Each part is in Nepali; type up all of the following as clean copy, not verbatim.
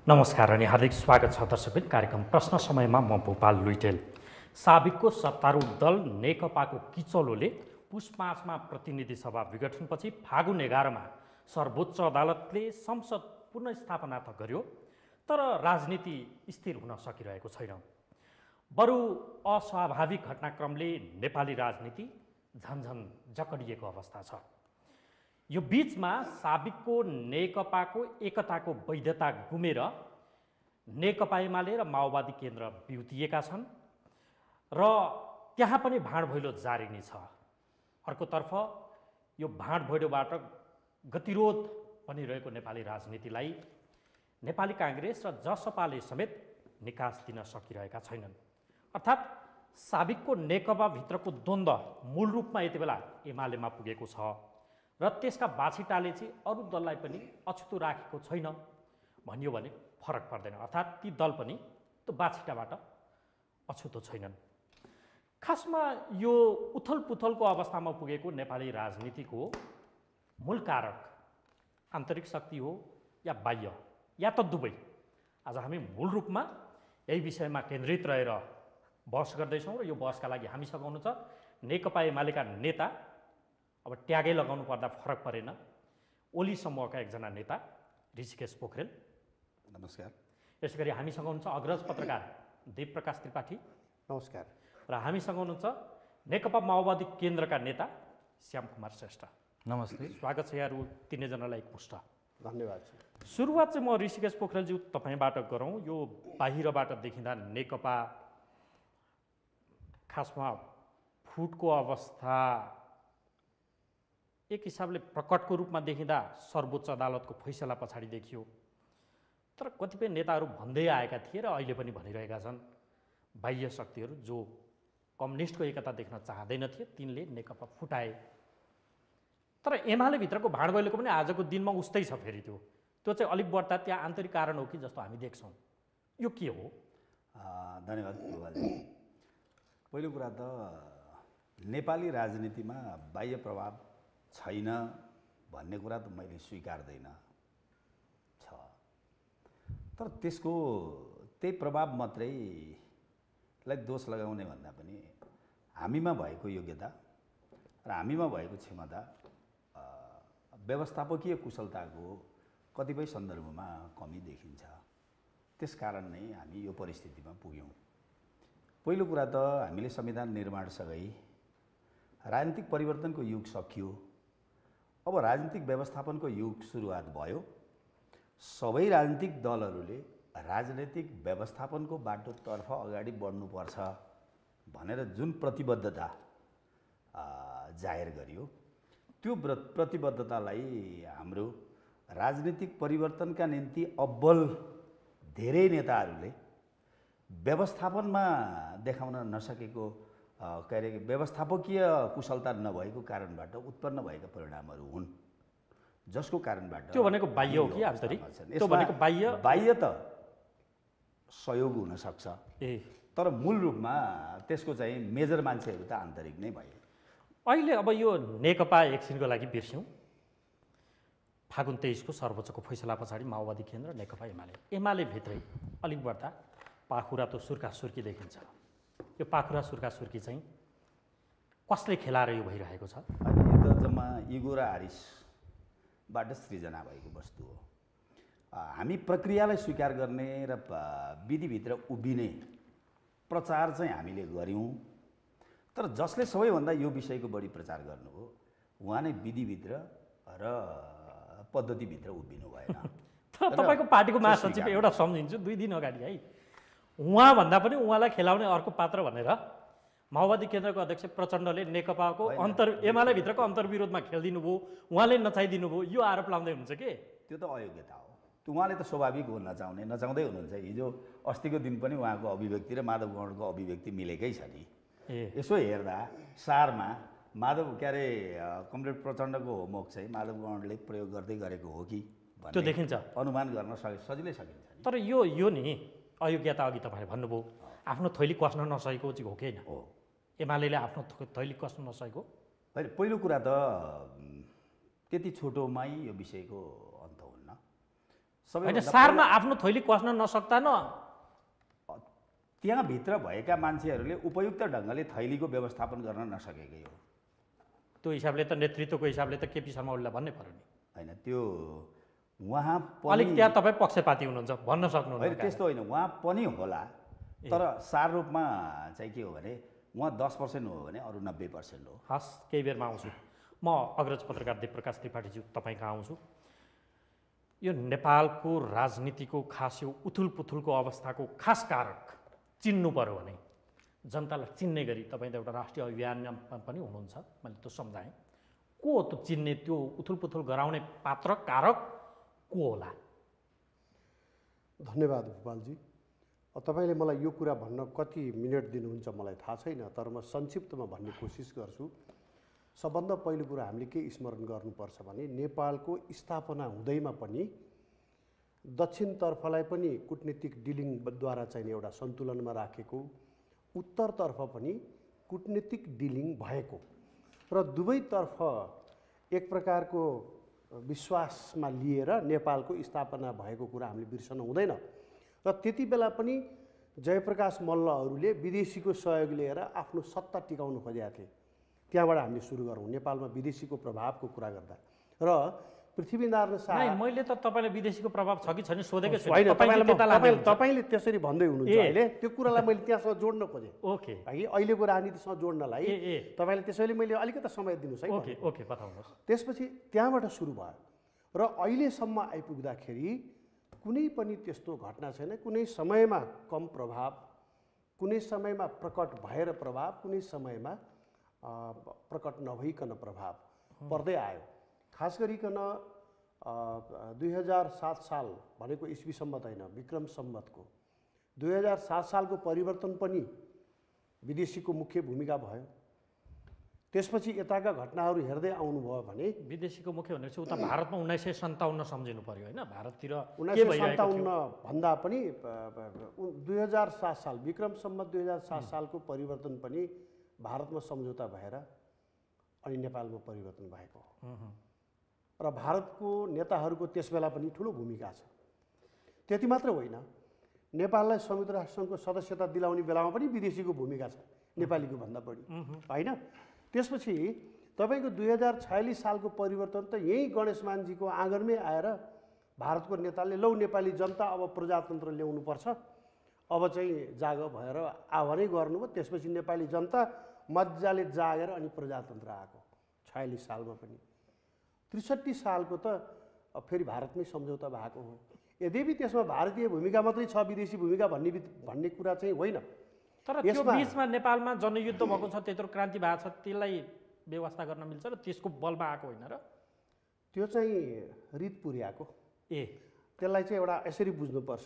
नमस्कार अनि हार्दिक स्वागत छ दर्शकबिन कार्यक्रम प्रश्न समयमा म भूपाल लुइटेल। साबिकको सत्तारूढ दल नेकपाको किचलोले पुष 5 मा प्रतिनिधि सभा विघटनपछि फागुन 11 मा सर्वोच्च अदालतले संसद पुनर्स्थापना त गर्यो, तर राजनीति स्थिर हुन सकिरहेको छैन। बरु अस्वाभाविक घटनाक्रमले नेपाली राजनीति झन्झन जकडिएको अवस्था छ। यो बीचमा साबिकको नेकपाको एकताको वैधता गुमेर नेकपा एमाले र माओवादी केन्द्र बिउतिएका छन् र त्यहाँ पनि भाँडभैलो जारी नै छ। अर्कोतर्फ यो भाँडभैलोबाट गतिरोध बनिरहेको नेपाली राजनीतिलाई नेपाली काङ्ग्रेस र जसपाले समेत निकास दिन सकिरहेका छैनन्। अर्थात् साबिकको नेकपाभित्रको द्वन्द्व मूल रूपमा यति बेला एमालेमा पुगेको छ र त्यसका बाछिटाले चाहिँ अरू दललाई पनि अछुतो राखेको छैन भनियो भने फरक पर्दैन। अर्थात् ती दल पनि त्यो बाछिटाबाट अछुतो छैनन्। खासमा यो उथलपुथलको अवस्थामा पुगेको नेपाली राजनीतिको मूल कारक आन्तरिक शक्ति हो या बाह्य, या त दुवै? आज हामी मूल रूपमा यही विषयमा केन्द्रित रहेर बहस गर्दैछौँ र यो बहसका लागि हामीसँग हुनुहुन्छ नेकपा एमालेका नेता, अब ट्यागै लगाउनु पर्दा फरक परेन, ओली समूहका एकजना नेता ऋषिकेश पोखरेल। नमस्कार। यसै गरी हामीसँग हुनुहुन्छ अग्रज पत्रकार देवप्रकाश त्रिपाठी। नमस्कार। र हामीसँग हुनुहुन्छ नेकपा माओवादी केन्द्रका नेता श्यामकुमार श्रेष्ठ। नमस्ते। स्वागत छ यहाँहरू तिनैजनालाई एकमुष्ट। धन्यवाद। सुरुवात चाहिँ म ऋषिकेश पोखरेलज्यू तपाईँबाट गरौँ। यो बाहिरबाट देखिँदा नेकपा खासमा फुटको अवस्था एक हिसाबले प्रकटको रूपमा देखिँदा सर्वोच्च अदालतको फैसला पछाडि देखियो, तर कतिपय नेताहरू भन्दै आएका थिए र अहिले पनि भनिरहेका छन् बाह्य शक्तिहरू जो कम्युनिस्टको एकता देख्न चाहँदैनथे तिनले नेकपा फुटाए। तर एमाले भित्रको भाँडभैलोको पनि आजको दिनमा उस्तै छ। फेरि त्यो चाहिँ अलिक बढ्ता त्यहाँ आन्तरिक कारण हो कि जस्तो हामी देख्छौँ। यो के हो? धन्यवाद। पहिलो कुरा त नेपाली राजनीतिमा बाह्य प्रभाव छैन भन्ने कुरा त मैले स्वीकार्दैन छ, तर त्यसको त्यही प्रभाव मात्रैलाई दोष लगाउने भन्दा पनि हामीमा भएको योग्यता र हामीमा भएको क्षमता, व्यवस्थापकीय कुशलताको कतिपय सन्दर्भमा कमी देखिन्छ। त्यसकारण नै हामी यो परिस्थितिमा पुग्यौँ। पहिलो कुरा त हामीले संविधान निर्माणसँगै राजनीतिक परिवर्तनको युग सकियो। अब राजनीतिक व्यवस्थापनको युग सुरुवात भयो। सबै राजनीतिक दलहरूले राजनैतिक व्यवस्थापनको बाटोतर्फ अगाडि बढ्नुपर्छ भनेर जुन प्रतिबद्धता जाहेर गरियो, त्यो प्रतिबद्धतालाई हाम्रो राजनीतिक परिवर्तनका निम्ति अब्बल धेरै नेताहरूले व्यवस्थापनमा देखाउन नसकेको व्यवस्थापकीय कुशलता नभएको कारणबाट उत्पन्न भएका परिणामहरू हुन्, जसको कारणबाट त्यो भनेको बाह्य हो कि आन्तरिक? त्यो भनेको बाह्य त सहयोग हुन सक्छ, तर मूल रूपमा त्यसको चाहिँ मेजर मान्छेहरू त आन्तरिक नै भए। अहिले अब यो नेकपा एकछिनको लागि बिर्स्यौँ। फागुन 23 को सर्वोच्चको फैसला पछाडि माओवादी केन्द्र नेकपा एमाले भित्रै अलिक बढ्ता पाखुरा त सुर्खा सुर्की देखिन्छ। यो पाखुरा सुर्खा सुर्की चाहिँ कसले खेलाएर यो भइरहेको छ? यो त जम्मा इगो र आरिसबाट सृजना भएको वस्तु हो। हामी प्रक्रियालाई स्वीकार गर्ने र विधिभित्र उभिने प्रचार चाहिँ हामीले गऱ्यौँ, तर जसले सबैभन्दा यो विषयको बढी प्रचार गर्नुभयो उहाँ नै विधिभित्र र पद्धतिभित्र उभिनु भएन। तपाईँको पार्टीको महासचिव एउटा सम्झिन्छु 2 दिन अगाडि है, उहाँभन्दा पनि उहाँलाई खेलाउने अर्को पात्र भनेर माओवादी केन्द्रको अध्यक्ष प्रचण्डले नेकपाको एमाले भित्रको अन्तर्विरोधमा खेलिदिनु भयो, उहाँले नचाहिदिनु भयो, यो आरोप लाउँदै हुन्छ के? त्यो त अयोग्यता हो। त्यो उहाँले त स्वाभाविक हो, नचाउँदै हुनुहुन्छ। हिजो अस्तिको दिन पनि उहाँको अभिव्यक्ति र माधव गौडको अभिव्यक्ति मिलेकै छ नि। यसो हेर्दा सारमा कमरेड प्रचण्डको होमवर्क चाहिँ माधव गौडले प्रयोग गर्दै गरेको हो कि त्यो देखिन्छ, अनुमान गर्न सजिलै सकिन्छ। तर यो नि अयोग्यता अघि तपाईँले भन्नुभयो आफ्नो थैली कस्न नसकेको चाहिँ हो कि होइन? हो, एमाले आफ्नो थैली कस्न नसकेको होइन। पहिलो कुरा त त्यति छोटोमै यो विषयको अन्त हुन्न। होइन सारमा आफ्नो थैली कस्न नसक्दा न त्यहाँभित्र भएका मान्छेहरूले उपयुक्त ढङ्गले थैलीको व्यवस्थापन गर्न नसकेकै हो। त्यो हिसाबले त नेतृत्वको हिसाबले त केपी शर्मा ओलीलाई भन्नै पर्यो नि। होइन त्यो उहाँ अलिक त्यहाँ तपाईँ पक्षपाती हुनुहुन्छ भन्न सक्नुहुन्छ। होइन त्यस्तो होइन, उहाँ पनि होला, तर सार रूपमा चाहिँ के हो भने उहाँ 10% हो भने अरू 90% हो। हस् केही बेरमा आउँछु म। अग्रज पत्रकार देवप्रकाश त्रिपाठीज्यू तपाईँ कहाँ आउँछु। यो नेपालको राजनीतिको खास यो उथुलपुथुलको अवस्थाको खास कारक चिन्नु पर्यो भने जनतालाई चिन्ने गरी तपाईँ त एउटा राष्ट्रिय अभियानमा पनि हुनुहुन्छ, मैले त्यो सम्झाएँ। को हो त्यो चिन्ने, त्यो उथुलपुथुल गराउने पात्र कारक को होला? धन्यवाद भूपालजी। तपाईँले मलाई यो कुरा भन्न कति मिनट दिनुहुन्छ मलाई थाहा छैन, तर म संक्षिप्तमा भन्ने कोसिस गर्छु। सबभन्दा पहिलो कुरा हामीले के स्मरण गर्नुपर्छ भने नेपालको स्थापना हुँदैमा पनि दक्षिणतर्फलाई पनि कुटनीतिक डिलिङद्वारा चाहिँ एउटा सन्तुलनमा राखेको, उत्तरतर्फ पनि कुटनीतिक डिलिङ भएको र दुवैतर्फ एक प्रकारको विश्वासमा लिएर नेपालको स्थापना भएको कुरा हामीले बिर्सन हुँदैन। र त्यति बेला पनि जयप्रकाश मल्लहरूले विदेशीको सहयोग लिएर आफ्नो सत्ता टिकाउनु खोजेका थिए। त्यहाँबाट हामीले सुरु गरौँ नेपालमा विदेशीको प्रभावको कुरा गर्दा। र पृथ्वीनारायण शाह, मैले त तपाईँलाई विदेशीको प्रभाव छ कि छैन सोधेकै छु। तपाईँले त्यसरी भन्दै हुनुहुन्छ अहिले, त्यो कुरालाई मैले त्यहाँसँग जोड्न खोजेँ। ओके है, अहिलेको राजनीतिसँग जोड्नलाई तपाईँले त्यसैले मैले अलिकति समय दिनुहोस् है। ओके ओके बताउनुहोस्। त्यसपछि त्यहाँबाट सुरु भयो र अहिलेसम्म आइपुग्दाखेरि कुनै पनि त्यस्तो घटना छैन। कुनै समयमा कम प्रभाव, कुनै समयमा प्रकट भएर प्रभाव, कुनै समयमा प्रकट नभइकन प्रभाव पर्दै आयो। खास गरिकन 2007 साल भनेको इस्वी सम्मत होइन, विक्रम सम्मतको 2007 सालको परिवर्तन पनि विदेशीको मुख्य भूमिका भयो। त्यसपछि यताका घटनाहरू हेर्दै आउनुभयो भने विदेशीको मुख्य भनेपछि उता भारतमा 1957 सम्झिनु पर्यो होइन? भारततिर 1957 भन्दा पनि 2007 साल विक्रम सम्मत 2007 सालको परिवर्तन पनि भारतमा सम्झौता भएर अनि नेपालमा परिवर्तन भएको हो। र भारतको नेताहरूको त्यसबेला पनि ठुलो भूमिका छ। त्यति मात्र होइन, नेपाललाई संयुक्त राष्ट्रसङ्घको सदस्यता दिलाउने बेलामा पनि विदेशीको भूमिका छ, नेपालीको भन्दा बढी होइन। त्यसपछि तपाईँको 2046 सालको परिवर्तन त यही गणेश मानजीको आँगनमै आएर भारतको नेताले लौ नेपाली जनता अब प्रजातन्त्र ल्याउनुपर्छ, अब चाहिँ जाग भएर आह्वानै गर्नुभयो। त्यसपछि नेपाली जनता मजाले जागेर अनि प्रजातन्त्र आएको 46 सालमा पनि। 63 सालको त फेरि भारतमै सम्झौता भएको हो। यद्यपि त्यसमा भारतीय भूमिका मात्रै छ, विदेशी भूमिका भन्ने कुरा चाहिँ होइन। तर त्यो बिचमा नेपालमा जनयुद्ध भएको छ, त्यत्रो क्रान्ति भएको छ, त्यसलाई व्यवस्था गर्न मिल्छ र त्यसको बलमा आएको होइन र? त्यो चाहिँ रित पुर्याएको। त्यसलाई चाहिँ एउटा यसरी बुझ्नुपर्छ,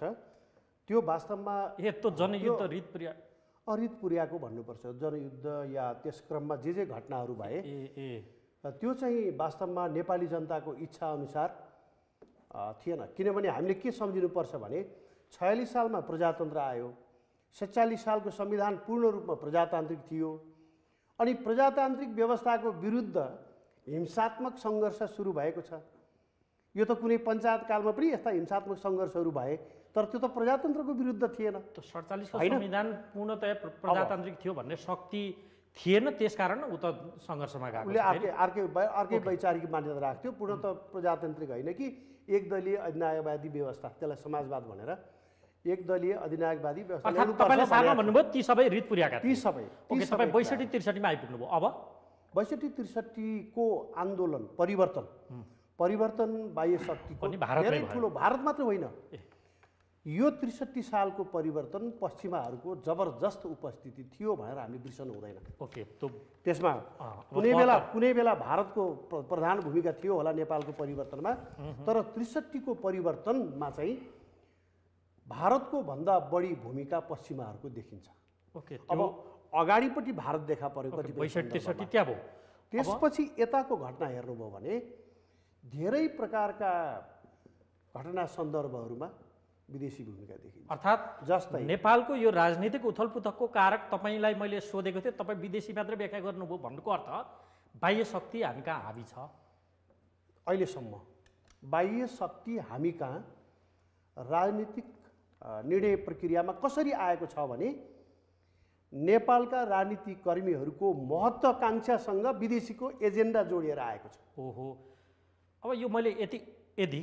त्यो वास्तवमा त्यो जनयुद्ध रित पुर्याएको भन्नुपर्छ। जनयुद्ध या त्यस क्रममा जे घटनाहरू भए त्यो चाहिँ वास्तवमा नेपाली जनताको इच्छा अनुसार थिएन। किनभने हामीले के सम्झिनुपर्छ भने 46 सालमा प्रजातन्त्र आयो, 47 सालको संविधान पूर्ण रूपमा प्रजातान्त्रिक थियो, अनि प्रजातान्त्रिक व्यवस्थाको विरुद्ध हिंसात्मक सङ्घर्ष सुरु भएको छ। यो त कुनै पञ्चायत कालमा पनि यस्ता हिंसात्मक सङ्घर्षहरू भए, तर त्यो त प्रजातन्त्रको विरुद्ध थिएन। त 47 को संविधान पूर्णतया प्रजातान्त्रिक थियो भन्ने शक्ति थिएन, त्यसकारण उ त सङ्घर्षमा गएको। उसले अर्कै वैचारिक मान्यता राख्थ्यो। पूर्णत प्रजातान्त्रिक होइन कि एकदलीय अधिनायकवादी व्यवस्था, त्यसलाई समाजवाद भनेर एकदलीय अधिनायकवादी व्यवस्था ल्याउनु पर्छ। तपाईले सारमा भन्नुभयो ती सबै रित पुर्याएका थिए। ती सबै तपाईँ 62-63 मा आइपुग्नुभयो। अब 62-63 को आन्दोलन परिवर्तन बाह्य शक्तिको धेरै ठुलो, भारत मात्र होइन, यो 63 सालको परिवर्तन पश्चिमाहरूको जबरजस्त उपस्थिति थियो भनेर हामीले बिर्सनु हुँदैन। त्यसमा कुनै बेला भारतको प्रधान भूमिका थियो होला नेपालको परिवर्तनमा, तर 63 को परिवर्तनमा चाहिँ भारतको भन्दा बढी भूमिका पश्चिमाहरूको देखिन्छ। अब अगाडिपट्टि भारत देखा परेको कतिपय 62-63 त्यहाँ भयो। त्यसपछि यताको घटना हेर्नुभयो भने धेरै प्रकारका घटना सन्दर्भहरूमा विदेशी भूमिका देखिन्छ। अर्थात् जस्तै नेपालको यो राजनीतिक उथलपुथलको कारक तपाईँलाई मैले सोधेको थिएँ, तपाईँ विदेशी मात्रै व्याख्या गर्नुभयो भन्नुको अर्थ बाह्य शक्ति हामी कहाँ हावी छ? अहिलेसम्म बाह्य शक्ति हामी कहाँ राजनीतिक निर्णय प्रक्रियामा कसरी आएको छ भने नेपालका राजनीतिकर्मीहरूको महत्त्वाकांक्षासँग विदेशीको एजेन्डा जोडिएर आएको छ। ओहो, अब यो मैले यदि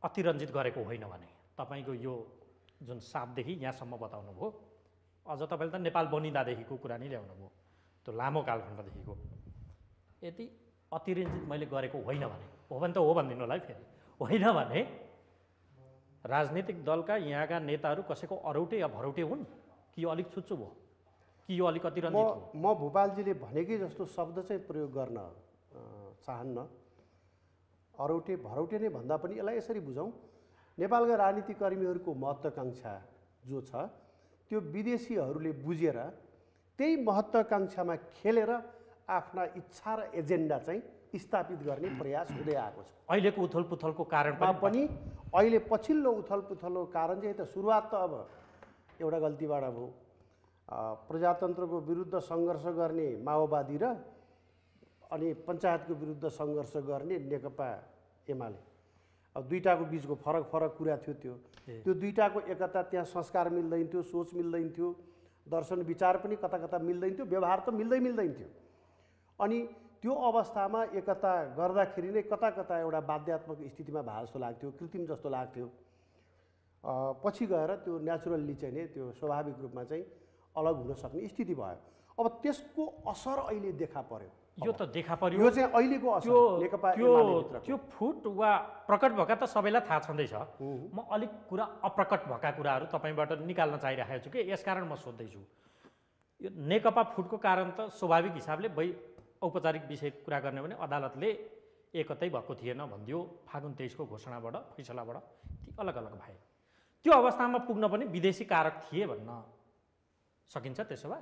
अतिरञ्जित गरेको होइन भने तपाईँको यो जुन 7 देखि यहाँसम्म बताउनु भयो, अझ तपाईँले त नेपाल बनिँदादेखिको कुरा नै ल्याउनु भयो, त्यो लामो कालखण्डदेखिको। यदि अतिरञ्जित मैले गरेको होइन भने, हो भने त हो भनिदिनु होला है, फेरि होइन भने राजनीतिक दलका यहाँका नेताहरू कसैको अरौटे या भरौटे हुन् कि यो अलिक छुच्चो भयो कि यो अलिक अतिरञ्जित हो? म भूपालजीले भनेकै जस्तो शब्द चाहिँ प्रयोग गर्न चाहन्न। अरौटे भरौटे नै भन्दा पनि यसलाई यसरी बुझौँ, नेपालका राजनीतिकर्मीहरूको महत्त्वाकांक्षा जो छ त्यो विदेशीहरूले बुझेर त्यही महत्त्वाकांक्षामा खेलेर आफ्ना इच्छा र एजेन्डा चाहिँ स्थापित गर्ने प्रयास हुँदै आएको छ। अहिलेको उथलपुथलको कारण पनि अहिले पछिल्लो उथलपुथलको कारण चाहिँ त सुरुवात त अब एउटा गल्तीबाट भयो। प्रजातन्त्रको विरुद्ध सङ्घर्ष गर्ने माओवादी र अनि पञ्चायतको विरुद्ध सङ्घर्ष गर्ने नेकपा एमाले, अब दुईटाको बिचको फरक कुरा थियो। त्यो दुईटाको एकता, त्यहाँ संस्कार मिल्दैन थियो, सोच मिल्दैन थियो, दर्शन विचार पनि कता कता मिल्दैन थियो, व्यवहार त मिल्दैन थियो। अनि त्यो अवस्थामा एकता गर्दाखेरि नै कता कता एउटा बाध्यात्मक स्थितिमा भए जस्तो लाग्थ्यो, कृत्रिम जस्तो लाग्थ्यो। पछि गएर त्यो नेचुरल्ली चाहिँ नि त्यो स्वाभाविक रूपमा चाहिँ अलग हुन सक्ने स्थिति भयो। अब त्यसको असर अहिले देखा पर्यो। यो त देखा पर्यो, यो चाहिँ अहिलेको असर नेकपा एमालेभित्रको। त्यो फुट वा प्रकट भएका त सबैलाई थाहा छँदैछ। म अलिक कुरा अप्रकट भएका कुराहरू तपाईँबाट निकाल्न चाहिरहेको छु कि यसकारण म सोध्दैछु। यो नेकपा फुटको कारण त स्वाभाविक हिसाबले औपचारिक विषय कुरा गर्ने भने अदालतले एकतै भएको थिएन भनिदियो, फागुन 23 को घोषणाबाट, फैसलाबाट ती अलग अलग भए। त्यो अवस्थामा पुग्न पनि विदेशी कारक थिए भन्न सकिन्छ। त्यसो भए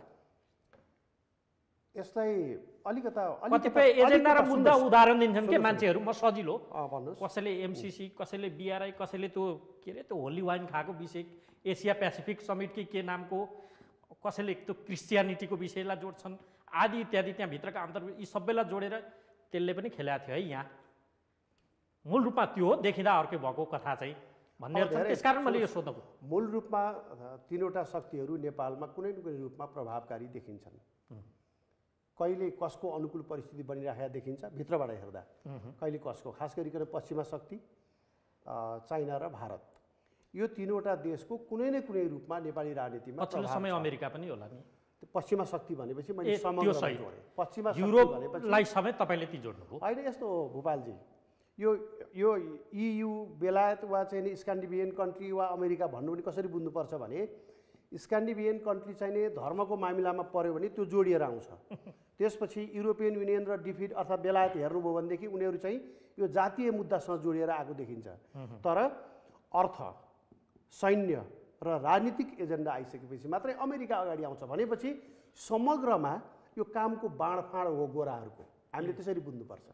यसलाई कतिपय एजेन्डा र मुद्दा उदाहरण दिन्छन् के मान्छेहरू, म सजिलो भन्नुहोस्। कसैले एमसीसी, कसैले BRI, कसैले त्यो के अरे त्यो होली वाइन खाएको विषय, एसिया पेसिफिक समिट के नामको, कसैले त्यो क्रिस्चियनिटीको विषयलाई जोड्छन् आदि इत्यादि। त्यहाँभित्रका अन्तर्गत यी सबैलाई जोडेर त्यसले पनि खेलाएको थियो है। यहाँ मूल रूपमा त्यो हो, देखिँदा अर्कै भएको कथा चाहिँ भन्ने अर्थ। त्यसकारण मैले यो सोध्नु। मूल रूपमा तीनवटा शक्तिहरू नेपालमा कुनै न कुनै रूपमा प्रभावकारी देखिन्छन्। कहिले कसको अनुकूल परिस्थिति बनिरहेको देखिन्छ भित्रबाट हेर्दा, कहिले कसको, खास गरिकन पश्चिमा शक्ति, चाइना र भारत, यो तीनवटा देशको कुनै न कुनै रूपमा नेपाली राजनीतिमा पछिल्लो समय अमेरिका पनि होला नि। पश्चिमा शक्ति भनेपछि मैले समग्रमा जोडेँ। पश्चिमा शक्ति युरोपलाई समेत तपाईँले ती जोड्नुभयो होइन। यस्तो हो भूपालजी, यो EU, बेलायत वा चाहिँ नि स्क्यान्डिनेभियन कन्ट्री वा अमेरिका भन्नु पनि कसरी बुझ्नुपर्छ भने स्क्यान्डिनेभियन कन्ट्री चाहिँ नि धर्मको मामिलामा पर्यो भने त्यो जोडिएर आउँछ। त्यसपछि युरोपियन युनियन र डिफिड अर्थात् बेलायत हेर्नुभयो भनेदेखि उनीहरू चाहिँ यो जातीय मुद्दासँग जोडिएर आएको देखिन्छ। तर अर्थ, सैन्य र राजनीतिक एजेन्डा आइसकेपछि मात्रै अमेरिका अगाडि आउँछ भनेपछि समग्रमा यो कामको बाँडफाँड हो गोराहरूको। हामीले त्यसरी बुझ्नुपर्छ।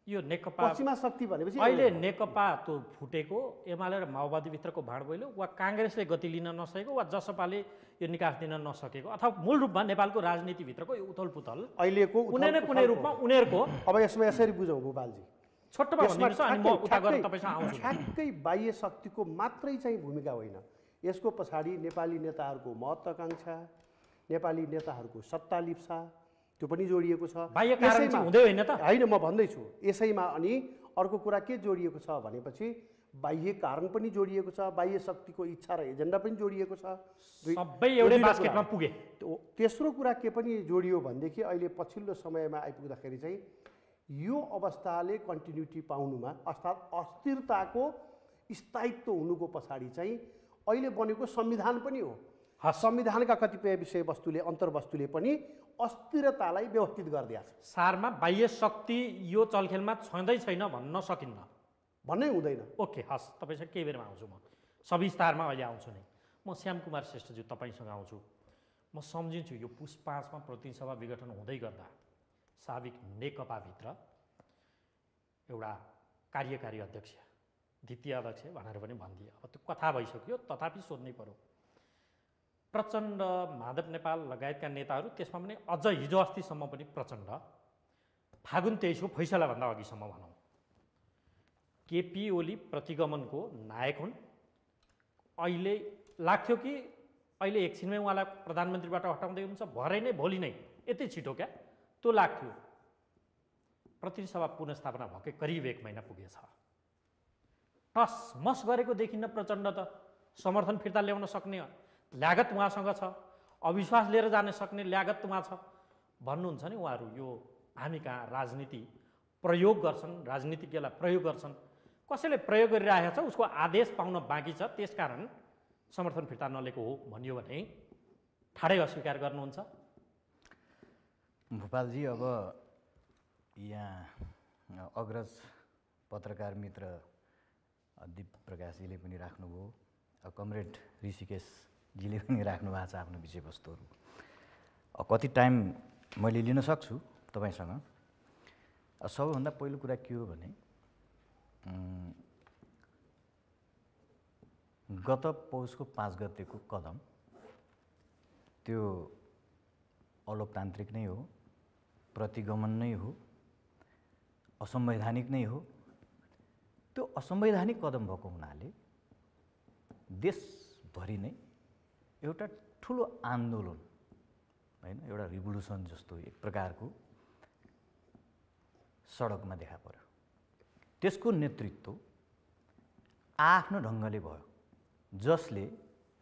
यो नेकपा पश्चिमा शक्ति भनेपछि अहिले नेकपा त्यो फुटेको एमाले र माओवादीभित्रको भाँडभैलो वा काङ्ग्रेसले गति लिन नसकेको वा जसपाले यो निकास दिन नसकेको अथवा मूल रूपमा नेपालको राजनीतिभित्रको यो उथलपुथल अहिलेको कुनै न कुनै रूपमा उनीहरूको। अब यसमा यसरी बुझौँ भूपालजी, छोटोमा भनिदिनुहोस् अनि म उता गरेर तपाईँसँग आउँछु। ठ्याक्कै बाह्य शक्तिको मात्रै चाहिँ भूमिका होइन, यसको पछाडि नेपाली नेताहरूको महत्त्वाकांक्षा, नेपाली नेताहरूको सत्ता लिप्सा त्यो पनि जोडिएको छ। बाह्य कारण चाहिँ हुँदै होइन त? होइन, म भन्दैछु यसैमा। अनि अर्को कुरा के जोडिएको छ भनेपछि बाह्य कारण पनि जोडिएको छ, बाह्य शक्तिको इच्छा र एजेन्डा पनि जोडिएको छ। सबै एउटै बास्केटमा पुगे। तेस्रो कुरा के पनि जोडियो भनेदेखि अहिले पछिल्लो समयमा आइपुग्दाखेरि चाहिँ यो अवस्थाले कन्टिन्युटी पाउनुमा अर्थात् अस्थिरताको स्थायित्व हुनुको पछाडि चाहिँ अहिले बनेको संविधान पनि हो। संविधानका कतिपय विषयवस्तुले, अन्तर्वस्तुले पनि अस्थिरतालाई व्यवस्थित गरिदिएको छ। सारमा बाह्य शक्ति यो चलखेलमा छँदै छैन भन्न सकिन्न, भन्नै हुँदैन। ओके, हस्, तपाईँसँग केही बेरमा आउँछु। म सविस्तारमा अहिले आउँछु नै। म श्यामकुमार श्रेष्ठज्यू तपाईँसँग आउँछु। म सम्झिन्छु यो पुस 5 मा प्रतिनिधि सभा विघटन हुँदै गर्दा साबिक नेकपाभित्र एउटा कार्यकारी अध्यक्ष, द्वितीय अध्यक्ष भनेर पनि भनिदिए। अब त्यो कथा भइसक्यो, तथापि सोध्नै पर्यो। प्रचण्ड, माधव नेपाल लगायतका नेताहरू, त्यसमा पनि अझ हिजो अस्तिसम्म पनि प्रचण्ड, फागुन 23 को फैसलाभन्दा अघिसम्म भनौँ, केपी ओली प्रतिगमनको नायक हुन्, अहिले लाग्थ्यो कि अहिले एकछिनमै उहाँलाई प्रधानमन्त्रीबाट हटाउँदै हुन्छ, भरे नै भोलि नै, यति छिटो क्या, त्यो लाग्थ्यो। प्रतिनिधि सभा पुनर्स्थापना भएकै करिब 1 महिना पुगेछ। टसमस गरेको देखिन्न प्रचण्ड त। समर्थन फिर्ता ल्याउन सक्ने ल्यागत उहाँसँग छ, अविश्वास लिएर जान सक्ने ल्यागत उहाँ छ भन्नुहुन्छ नि उहाँहरू। यो हामी कहाँ राजनीति प्रयोग गर्छन्, राजनीतिज्ञलाई प्रयोग गर्छन्, कसैले प्रयोग गरिरहेको छ उसको आदेश पाउन बाँकी छ, त्यसकारण समर्थन फिर्ता नलिएको हो भनियो भने ठाडै अस्वीकार गर्नुहुन्छ? भूपालजी, अब यहाँ अग्रज पत्रकार मित्र दीप प्रकाशजीले पनि राख्नुभयो, कमरेड ऋषिकेशजीले पनि राख्नु भएको छ आफ्नो विषयवस्तुहरू। कति टाइम मैले लिन सक्छु तपाईँसँग। सबैभन्दा पहिलो कुरा के हो भने गत पौषको 5 गतेको कदम त्यो अलोकतान्त्रिक नै हो, प्रतिगमन नै हो, असंवैधानिक नै हो। त्यो असंवैधानिक कदम भएको हुनाले देशभरि नै एउटा ठुलो आन्दोलन हैन, एउटा रिभोल्युसन जस्तो एक प्रकारको सडकमा देखा पर्यो। त्यसको नेतृत्व आफ्नो ढङ्गले भयो, जसले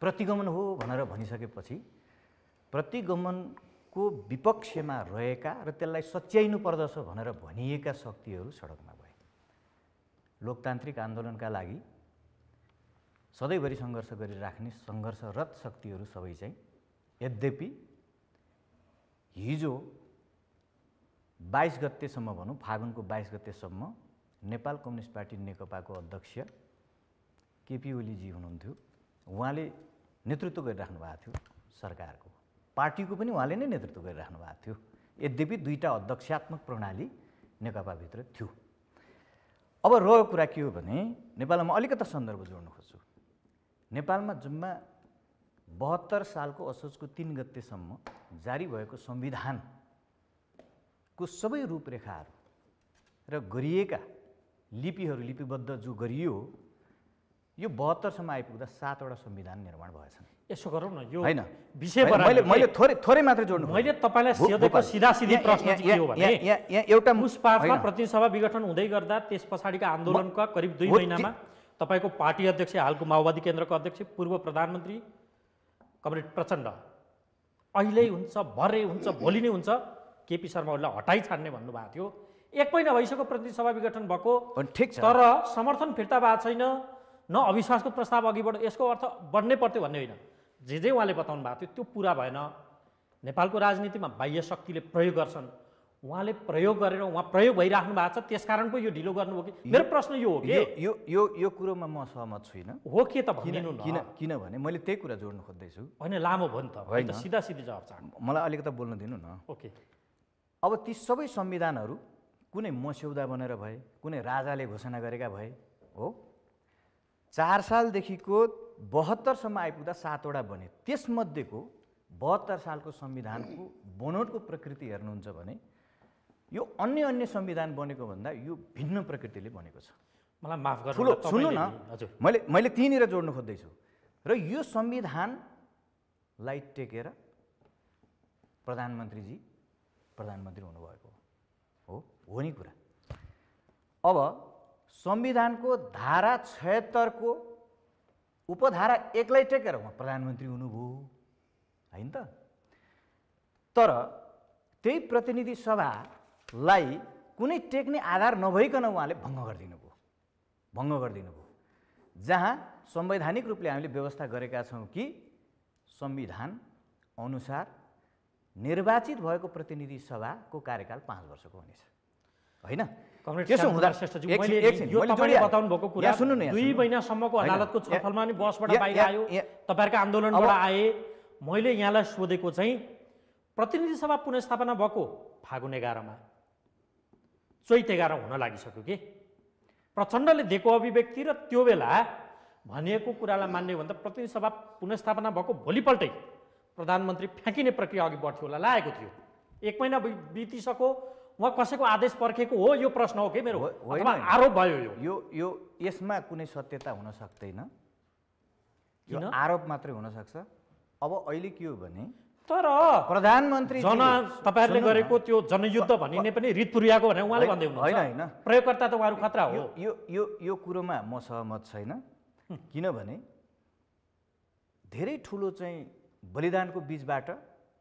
प्रतिगमन हो भनेर भनिसकेपछि प्रतिगमनको विपक्षमा रहेका र त्यसलाई सच्याइनु पर्दछ भनेर भनिएका शक्तिहरू सडकमा भए। लोकतान्त्रिक आन्दोलनका लागि सधैँभरि सङ्घर्ष गरिराख्ने सङ्घर्षरत शक्तिहरू सबै चाहिँ यद्यपि हिजो 22 गतेसम्म भनौँ, फागुनको 22 गतेसम्म नेपाल कम्युनिस्ट पार्टी नेकपाको अध्यक्ष केपी ओलीजी हुनुहुन्थ्यो। उहाँले नेतृत्व गरिराख्नु भएको थियो सरकारको, पार्टीको पनि उहाँले नै नेतृत्व गरिराख्नु भएको थियो। यद्यपि दुईटा अध्यक्षात्मक प्रणाली नेकपाभित्र थियो। अब रहेको कुरा के हो भने नेपालमा अलिकता सन्दर्भ जोड्न खोज्छु। नेपालमा जम्मा 72 सालको असोजको 3 गतेसम्म जारी भएको संविधानको सबै रूपरेखाहरू र गरिएका लिपिहरू लिपिबद्ध जो गरियो, यो 72 सम्म आइपुग्दा 7 वटा संविधान निर्माण भएछन्। यसो गरौँ न, यो हैन विषय मैले थोरै मात्र जोड्नु। मैले तपाईलाई सोधेको सिधा-सिधी प्रश्न चाहिँ के हो भने एउटा पुष्पामा प्रतिनिधि सभा विघटन हुँदै गर्दा त्यस पछाडिका आन्दोलनका करिब 2 महिनामा तपाईको पार्टी अध्यक्ष, हालको माओवादी केन्द्रको अध्यक्ष, पूर्व प्रधानमन्त्री कमरेड प्रचण्ड अहिले हुन्छ, भरे हुन्छ, भोलि नै हुन्छ, केपी शर्मा ओलीलाई हटाइ छाड्ने भन्नुभएको थियो। 1 महिना भइसक्यो प्रतिनिधि सभा विघटन भएको, ठिक छ, तर समर्थन फिर्ता भएको छैन, न अविश्वासको प्रस्ताव अघि बढ्यो। यसको अर्थ बढ्नै पर्थ्यो भन्ने होइन। जे उहाँले बताउनु भएको थियो त्यो पुरा भएन। नेपालको राजनीतिमा बाह्य शक्तिले प्रयोग गर्छन्, उहाँले प्रयोग गरेर उहाँ प्रयोग भइराख्नु भएको छ, त्यसकारण पो यो ढिलो गर्नुभयो कि? मेरो प्रश्न यो हो कि यो कुरोमा म सहमत छुइनँ। हो के त भनिदिनु न। किनभने मैले त्यही कुरा जोड्न खोज्दैछु। होइन, लामो भयो नि त, होइन सिधा-सिधी जवाब चाहन्छु। मलाई अलिकता बोल्न दिनु न। ओके। अब ती सबै संविधानहरू कुनै मस्यौदा बनेर भए, कुनै राजाले घोषणा गरेका भए हो। 4 सालदेखिको 72 सम्म आइपुग्दा 7 वटा बने। त्यसमध्येको 72 सालको संविधानको बनोटको प्रकृति हेर्नुहुन्छ भने यो अन्य संविधान बनेको भन्दा यो भिन्न प्रकृतिले बनेको छ। मलाई माफ गर्नु, ठुलो सुन्नु न, हजुर, मैले त्यहीँनिर जोड्न खोज्दैछु। र यो संविधानलाई टेकेर प्रधानमन्त्रीजी प्रधानमन्त्री हुनुभएको हो नि कुरा। अब संविधानको धारा 76 को उपधारा 1 लाई टेकेर उहाँ प्रधानमन्त्री हुनुभयो हैन त। तर त्यही प्रतिनिधि सभालाई कुनै टेक्ने आधार नभइकन उहाँले भङ्ग गरिदिनुभयो। जहाँ संवैधानिक रूपले हामीले व्यवस्था गरेका छौँ कि संविधान अनुसार निर्वाचित भएको प्रतिनिधि सभाको कार्यकाल 5 वर्षको हुनेछ हैन। त्यसो हुँदा बताउनु भएको कुरा 2 महिनासम्मको अदालतको छलफलमा नि बसबाट बाहिर आयो, तपाईहरुको आन्दोलनबाट आए। मैले यहाँलाई सोधेको चाहिँ प्रतिनिधि सभा पुनर्स्थापना भएको फागुन 11 मा चैत 11 हुन लागिसक्यो के? प्रचण्डले दिएको अभिव्यक्ति र त्यो बेला भनिएको कुरालाई मान्ने हो भने त प्रतिनिधि सभा पुनर्स्थापना भएको भोलिपल्टै प्रधानमन्त्री फ्याँकिने प्रक्रिया अघि बढ्थ्यो होला, लागेको थियो। 1 महिना बितिसक्यो, उहाँ कसैको आदेश पर्खेको हो, यो प्रश्न हो के मेरो, अथवा आरोप भयो? यो यसमा कुनै सत्यता हुन सक्दैन। यो आरोप मात्रै हुनसक्छ। अब अहिले के हो भने तर प्रधानमन्त्री तपाईँहरूले गरेको त्यो जनयुद्ध भनिने पनि रितपुरियाको भनेर उहाँले भन्दै हुनुहुन्छ। होइन, प्रयोगकर्ता त उहाँहरू खतरा हो। यो कुरोमा म सहमत छैन। किनभने धेरै ठुलो चाहिँ बलिदानको बीचबाट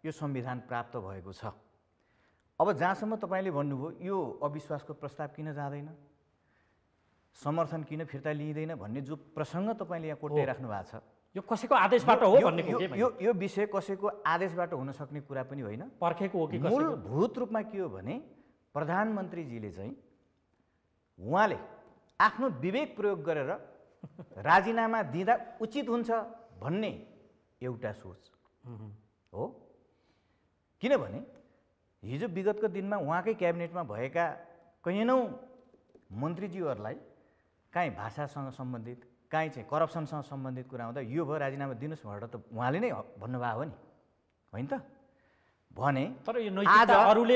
यो संविधान प्राप्त भएको छ। अब जहाँसम्म तपाईँले भन्नुभयो यो अविश्वासको प्रस्ताव किन जाँदैन, समर्थन किन फिर्ता लिइँदैन भन्ने जो प्रसङ्ग तपाईँले यहाँ कोट्याइराख्नु भएको छ, यो कसैको आदेशबाट हो भन्ने यो विषय कसैको आदेशबाट हुन सक्ने कुरा पनि होइन, पर्खेको हो कि मूलभूत रूपमा के हो भने प्रधानमन्त्रीजीले चाहिँ उहाँले आफ्नो विवेक प्रयोग गरेर राजीनामा दिँदा उचित हुन्छ भन्ने एउटा सोच हो। किनभने हिजो विगतको दिनमा उहाँकै क्याबिनेटमा भएका कैयनौँ मन्त्रीज्यूहरूलाई काहीँ भाषासँग सम्बन्धित, काहीँ चाहिँ करप्सनसँग सम्बन्धित कुरा हुँदा यो भयो राजीनामा दिनुहोस् भनेर त उहाँले नै भन्नुभयो हो नि, होइन त? भने तर यो नैतिकता अरूले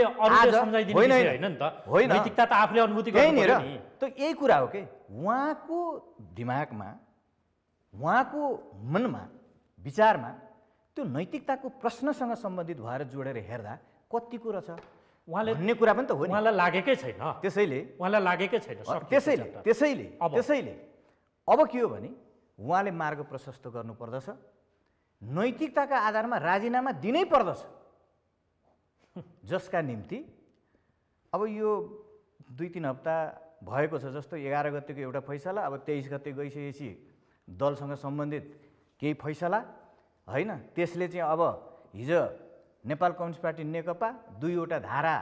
सम्झाइदिने विषय हैन नि त। नैतिकता त आफूले अनुभूति गर्नु पर्यो नि। त यही कुरा हो के उहाँको दिमागमा, उहाँको मनमा, विचारमा त्यो नैतिकताको प्रश्नसँग सम्बन्धित भएर जोडेर हेर्दा कतिको रहेछ उहाँले भन्ने कुरा पनि त हो नि। उहाँलाई लागेकै छैन, त्यसैले उहाँलाई लागेकै छैन। त्यसैले अब के हो भने उहाँले मार्ग प्रशस्त गर्नुपर्दछ, नैतिकताका आधारमा राजीनामा दिनै पर्दछ, जसका निम्ति अब यो 2-3 हप्ता भएको छ। जस्तो 11 गतेको एउटा फैसला, अब 23 गते गइसकेपछि दलसँग सम्बन्धित केही फैसला होइन, त्यसले चाहिँ अब हिजो नेपाल कम्युनिस्ट पार्टी नेकपा 2वटा धारा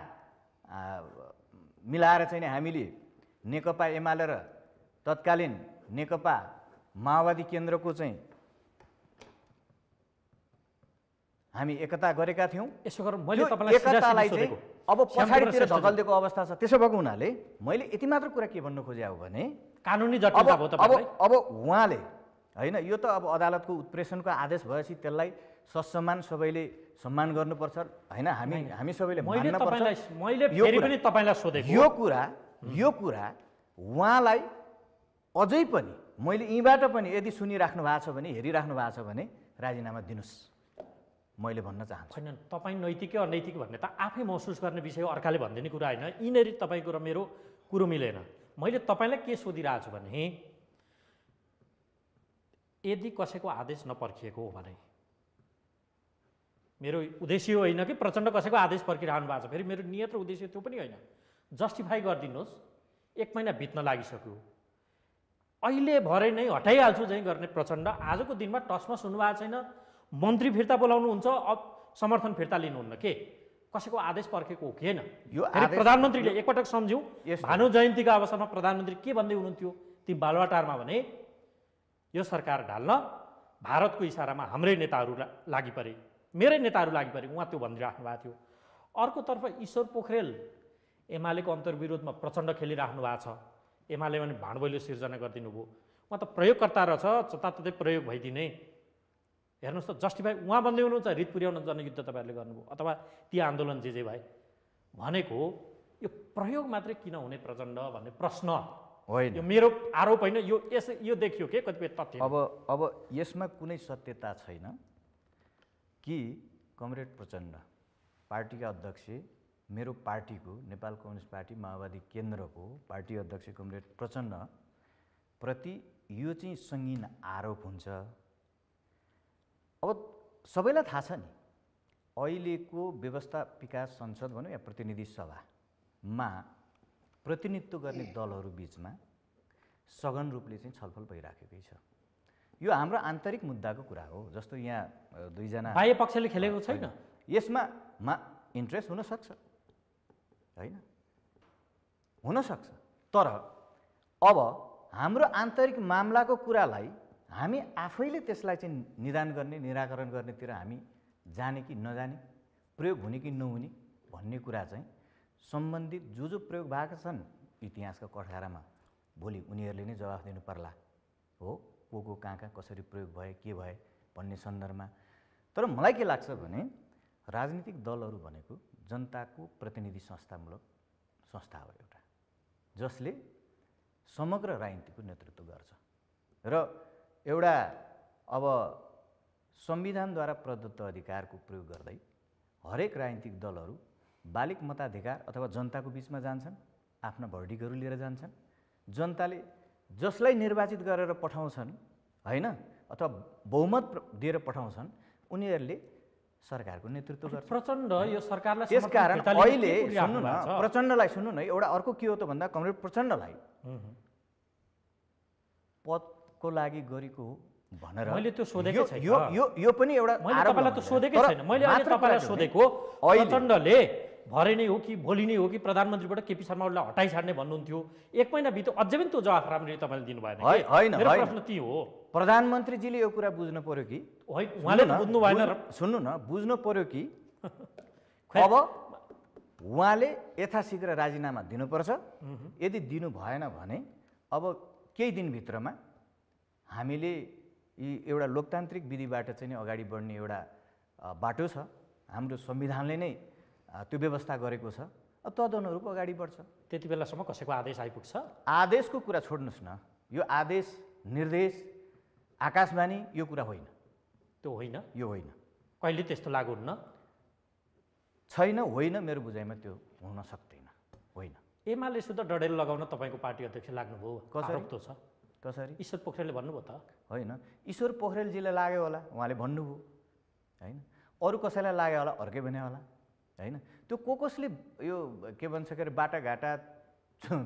मिलाएर चाहिँ हामीले नेकपा एमाले र तत्कालीन नेकपा माओवादी केन्द्रको चाहिँ हामी एकता गरेका थियौँ। यसो गरौँ, मैले तपाईलाई एकतालाई चाहिँ अब पछाडितिर धकल्दिएको अवस्था छ। त्यसो भएको हुनाले मैले यति मात्र कुरा के भन्नु खोजेँ हो भने कानुनी जटिलता भयो तपाईलाई। अब उहाँले होइन, यो त अब अदालतको उत्प्रेषणको आदेश भएपछि त्यसलाई ससम्मान सबैले सम्मान गर्नुपर्छ होइन, हामी सबैले मान्नुपर्छ। मैले फेरि पनि तपाईलाई सोधेको यो कुरा उहाँलाई अझै पनि मैले यहीँबाट पनि यदि सुनिराख्नु भएको छ भने, हेरिराख्नु भएको छ भने राजीनामा दिनुहोस् मैले भन्न चाहन्छु। छैन, तपाईँ नैतिक अनैतिक भन्ने त आफै महसुस गर्ने विषय हो, अर्काले भनिदिने कुरा होइन। यिनीहरू तपाईँको र मेरो कुरो मिलेन। मैले तपाईँलाई के सोधिरहेको छु भने यदि कसैको आदेश नपर्खिएको हो भने, मेरो उद्देश्य होइन कि प्रचण्ड कसैको आदेश पर्खिरहनु भएको छ, फेरि मेरो नियत र उद्देश्य त्यो पनि होइन। जस्टिफाई गरिदिनुहोस्, 1 महिना बित्न लागिसक्यो, अहिले भरे नै हटाइहाल्छु चाहिँ गर्ने प्रचण्ड आजको दिनमा टसमस हुनुभएको छैन। मन्त्री फिर्ता बोलाउनुहुन्छ, अब समर्थन फिर्ता लिनुहुन्न के? कसैको आदेश पर्खेको हो कि होइन? प्रधानमन्त्रीले एकपटक सम्झ्यौँ, भानु जयन्तीका अवसरमा प्रधानमन्त्री के भन्दै हुनुहुन्थ्यो ती बालुवाटारमा भने, यो सरकार ढाल्न भारतको इसारामा हाम्रै नेताहरू लागि परे, मेरै नेताहरू लागि परे, उहाँ त्यो भनिराख्नु भएको थियो। अर्कोतर्फ ईश्वर पोखरेल एमालेको अन्तर्विरोधमा प्रचण्ड खेलिराख्नु भएको छ। एमाले भने भाँडबैलो सिर्जना गरिदिनु भयो, उहाँ त प्रयोगकर्ता रहेछ, जताततै प्रयोग भइदिने। हेर्नुहोस् त, जस्टिफाई उहाँ भन्दै हुनुहुन्छ रित पुर्याउन जनयुद्ध तपाईँहरूले गर्नुभयो अथवा ती आन्दोलन जे भए भनेको, यो प्रयोग मात्रै किन हुने प्रचण्ड भन्ने प्रश्न होइन, यो मेरो आरोप होइन, यो देखियो के कतिपय तथ्य। अब यसमा कुनै सत्यता छैन कि कमरेड प्रचण्ड पार्टीका अध्यक्ष, मेरो पार्टीको नेपाल कम्युनिस्ट पार्टी माओवादी केन्द्रको पार्टी अध्यक्ष कमरेड प्रचण्ड प्रति यो चाहिँ सङ्गीन आरोप हुन्छ। अब सबैलाई थाहा छ नि, अहिलेको व्यवस्थापिका संसद भनौँ या प्रतिनिधि सभामा प्रतिनिधित्व गर्ने दलहरू बिचमा सघन रूपले चाहिँ छलफल भइराखेकै छ। यो हाम्रो आन्तरिक मुद्दाको कुरा हो। जस्तो यहाँ 2जना बाह्य पक्षले खेलेको छैन, यसमा इन्ट्रेस्ट हुनसक्छ होइन, हुनसक्छ। तर अब हाम्रो आन्तरिक मामलाको कुरालाई हामी आफैले त्यसलाई चाहिँ निदान गर्ने, निराकरण गर्नेतिर हामी जाने कि नजाने, प्रयोग हुने कि नहुने भन्ने कुरा चाहिँ सम्बन्धित जो प्रयोग भएका छन् इतिहासका कठघरामा भोलि उनीहरूले नै जवाफ दिनु पर्ला हो, को कहाँ कसरी प्रयोग भए, के भए भन्ने सन्दर्भमा। तर मलाई के लाग्छ भने राजनीतिक दलहरू भनेको जनताको प्रतिनिधि संस्थामूलक संस्था हो एउटा, जसले समग्र राजनीतिको नेतृत्व गर्छ र एउटा अब संविधानद्वारा प्रदत्त अधिकारको प्रयोग गर्दै हरेक राजनीतिक दलहरू बालिक मताधिकार अथवा जनताको बिचमा जान्छन्, आफ्ना भर्डिकहरू लिएर जान्छन्। जनताले जसलाई निर्वाचित गरेर पठाउँछन् हैन अथवा बहुमत दिएर पठाउँछन् उनीहरूले सरकारको नेतृत्व गर्छन्। प्रचण्ड यो सरकारलाई त्यसकारण अहिले सुन्नु न, प्रचण्डलाई सुन्नु न, एउटा अर्को के हो त भन्दा कमरेड प्रचण्डलाई पदको लागि गरेको हो भनेर मैले त्यो सोधेकै छैन। यो पनि एउटा मैले तपाईँलाई त सोधेकै छैन। मैले अहिले तपाईँलाई सोधेको प्रचण्डले भरे नै हो कि भोलि नै हो कि प्रधानमन्त्रीबाट केपी शर्मा ओलीलाई हटाइछाड्ने भन्नुहुन्थ्यो। 1 महिना बित्यो अझै पनि त्यो जवाफ राम्ररी तपाईँले दिनु भएन। मेरो प्रश्न ती हो, प्रधानमन्त्रीजीले यो कुरा बुझ्नु पर्यो कि उहाँले बुझ्नु भएन। सुन्नु न, बुझ्नु पर्यो कि अब उहाँले यथाशीघ्र राजीनामा दिनुपर्छ। यदि दिनु भएन भने अब केही दिनभित्रमा हामीले यी एउटा लोकतान्त्रिक विधिबाट चाहिँ अगाडि बढ्ने एउटा बाटो छ। हाम्रो संविधानले नै त्यो व्यवस्था गरेको छ। तदनुरूप अगाडि बढ्छ। त्यति बेलासम्म कसैको आदेश आइपुग्छ? आदेशको कुरा छोड्नुहोस् न, यो आदेश निर्देश आकाशवाणी यो कुरा होइन। त्यो होइन, यो होइन, कहिले त्यस्तो लागु हुन्न छैन। होइन, मेरो बुझाइमा त्यो हुन सक्दैन। होइन, एमाले सुध डडेल लगाउन तपाईँको पार्टी अध्यक्ष लाग्नुभयो, आरोप त छ। कसरी? ईश्वर पोखरेलले भन्नुभयो त होइन, ईश्वर पोखरेलजीलाई लाग्यो होला, उहाँले भन्नुभयो होइन। अरू कसैलाई लाग्यो होला, अर्कै भने होला होइन। त्यो कसले यो के भन्छ के अरे बाटाघाटा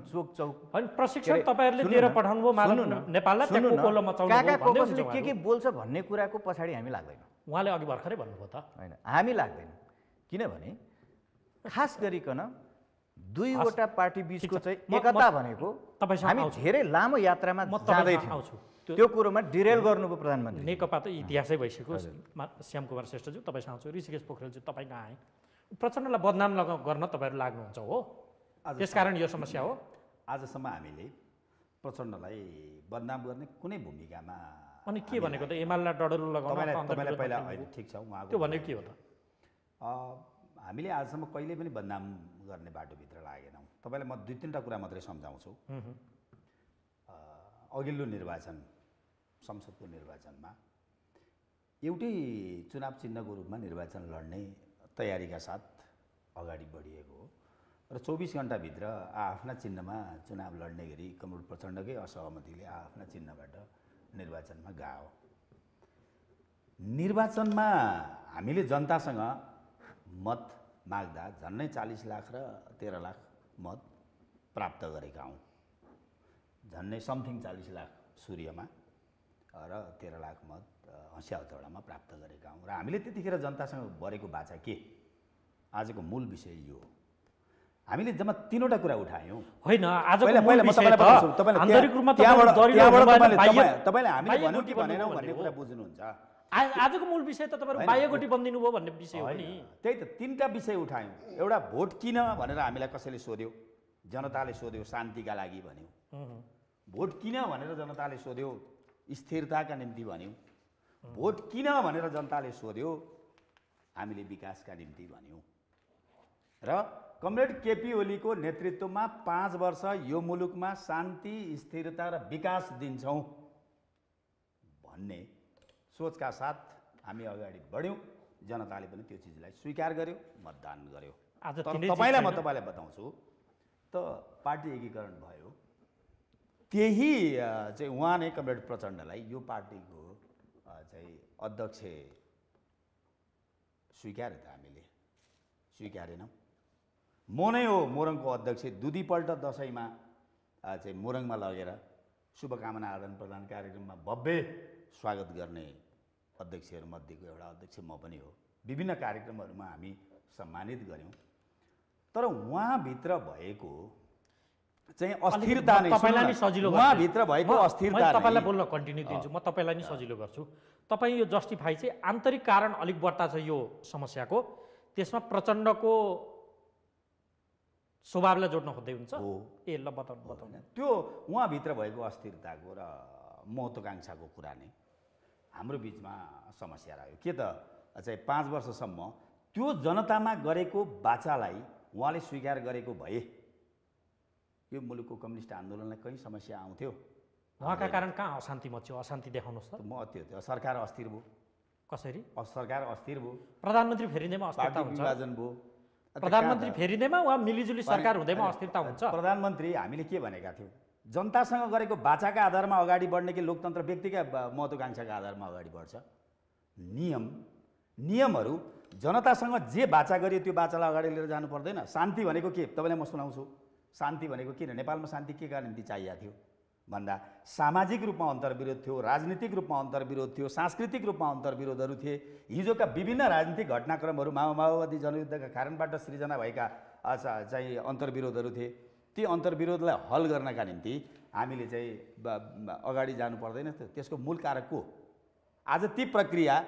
चोक चौक होइन प्रशिक्षण तपाईँहरूले दिएर पठाउनु भयो नेपाललाई, त्यहाँ कोकोलो मचाउनु भयो कसले के बोल्छ भन्ने कुराको पछाडि हामी लाग्दैनौँ। उहाँले अघि भर्खरै भन्नुभयो त होइन, हामी लाग्दैनौँ। किनभने खास गरिकन दुईवटा पार्टी बिचको चाहिँ एकता भनेको हामी धेरै लामो यात्रामा जाँदै थियौँ। त्यो कुरोमा डिरेल गर्नुभयो प्रधानमन्त्री। नेकपा त इतिहासै भइसक्यो। श्यामकुमार श्रेष्ठज्यू तपाईँसँग आउँछु, ऋषिकेश पोखरेलज्यू तपाईँ नआए, प्रचण्डलाई बदनाम गर्न तपाईँहरू लाग्नुहुन्छ हो, त्यसकारण यो समस्या हो। आजसम्म हामीले प्रचण्डलाई बदनाम गर्ने कुनै भूमिकामा अनि के भनेको त एमालेलाई डडलो लगाउन पहिला होइन, ठिक छ उहाँको त्यो भनेको के हो त? हामीले आजसम्म कहिले पनि बदनाम गर्ने बाटोभित्र लागेनौँ। तपाईँलाई म 2-3टा कुरा मात्रै सम्झाउँछु। अघिल्लो निर्वाचन, संसदको निर्वाचनमा एउटै चुनाव चिन्हको रूपमा निर्वाचन लड्ने तयारीका साथ अगाडि बढिएको हो र 24 घण्टाभित्र आफ्ना चिन्हमा चुनाव लड्ने गरी कमरेड प्रचण्डकै असहमतिले आफ्ना चिन्हबाट निर्वाचनमा गयो। निर्वाचनमा हामीले जनतासँग मत माग्दा झन्नै 40 लाख र 13 लाख मत प्राप्त गरेका हौँ। झन्नै समथिङ 40 लाख सूर्यमा र 13 लाख मत हँस्याउतडामा प्राप्त गरेका हौँ। र हामीले त्यतिखेर जनतासँग गरेको बाचा के? आजको मूल विषय यो हो। हामीले जम्मा 3वटा कुरा उठायौँ। होइन, आजको मूल विषय त आन्तरिक रूपमा तपाईँले हामीले भन्यौँ कि भनेनौँ भन्ने कुरा बुझ्नुहुन्छ। आजको मूल विषय त तपाईँहरू बाह्यगोटी बनिदिनु भयो भन्ने विषय हो नि। त्यही त 3टा विषय उठायौँ। एउटा भोट किन भनेर हामीलाई कसैले सोध्यो, जनताले सोध्यो, शान्तिका लागि भन्यो। भोट किन भनेर जनताले सोध्यो, स्थिरताका निम्ति भन्यौँ। भोट किन भनेर जनताले सोध्यो, हामीले विकासका निम्ति भन्यौँ। र कमरेड केपी ओलीको नेतृत्वमा 5 वर्ष यो मुलुकमा शान्ति, स्थिरता र विकास दिन्छौँ भन्ने सोचका साथ हामी अगाडि बढ्यौँ। जनताले पनि त्यो चिजलाई स्वीकार गर्यो, मतदान गर्यो। तपाईँलाई बताउँछु त पार्टी एकीकरण भयो। त्यही चाहिँ उहाँ नै कमरेड प्रचण्डलाई यो पार्टीको चाहिँ अध्यक्ष स्वीकार्यो त हामीले स्वीकारेनौँ। म नै हो मोरङको अध्यक्ष। दुधीपल्ट दसैँमा चाहिँ मोरङमा लगेर शुभकामना आदान प्रदान कार्यक्रममा भव्य स्वागत गर्ने अध्यक्षहरूमध्येको एउटा अध्यक्ष म पनि हो। विभिन्न कार्यक्रमहरूमा हामी सम्मानित गऱ्यौँ। तर उहाँभित्र भएको चाहिँ अस्थिरता नै तपाईँलाई नि सजिलो उहाँभित्र भएको अस्थिरता तपाईँलाई बोल्न कन्टिन्यू दिन्छु। म तपाईँलाई नि सजिलो गर्छु। तपाईँ यो जस्टिफाई चाहिँ आन्तरिक कारण अलिक बढ्ता छ यो समस्याको, त्यसमा प्रचण्डको स्वभावलाई जोड्न खोज्दै हुन्छ। ए ल बताउनु। त्यो उहाँभित्र भएको अस्थिरताको र महत्त्वाकांक्षाको कुरा नै हाम्रो बिचमा समस्या रह्यो। के त चाहिँ 5 वर्षसम्म त्यो जनतामा गरेको बाचालाई उहाँले स्वीकार गरेको भए यो मुलुकको कम्युनिस्ट आन्दोलनलाई कहीँ समस्या आउँथ्यो उहाँका कारण कहाँ अशान्ति मच्यो? अशान्ति देखाउनुहोस् त। त्यो सरकार अस्थिर भयो। कसरी? सरकार अस्थिर भयो, प्रधानमन्त्री फेरिँदैमा अस्थिरता पार्टी हुन्छ? विभाजन भयो। प्रधानमन्त्री फेरिँदैमा वा मिलिजुली सरकार हुँदैमा अस्थिरता हुन्छ? प्रधानमन्त्री हामीले के भनेका थियौँ? जनतासँग गरेको बाचाका आधारमा अगाडि बढ्ने कि लोकतन्त्र व्यक्तिका महत्त्वाकांक्षाका आधारमा अगाडि बढ्छ? नियमहरू जनतासँग जे बाचा गरियो त्यो बाचालाई अगाडि लिएर जानु पर्दैन। शान्ति भनेको के? तपाईँलाई म सुनाउँछु। शान्ति भनेको किन? नेपालमा शान्ति के का निम्ति चाहिएको थियो भन्दा सामाजिक रूपमा अन्तर्विरोध थियो, राजनीतिक रूपमा अन्तर्विरोध थियो, सांस्कृतिक रूपमा अन्तर्विरोधहरू थिए। हिजोका विभिन्न राजनीतिक घटनाक्रमहरू माओवादी जनयुद्धका कारणबाट सृजना भएका चाहिँ अन्तर्विरोधहरू थिए। ती अन्तर्विरोधलाई हल गर्नका निम्ति हामीले चाहिँ अगाडि जानु पर्दैन थियो। त्यसको मूल कारक को? आज ती प्रक्रिया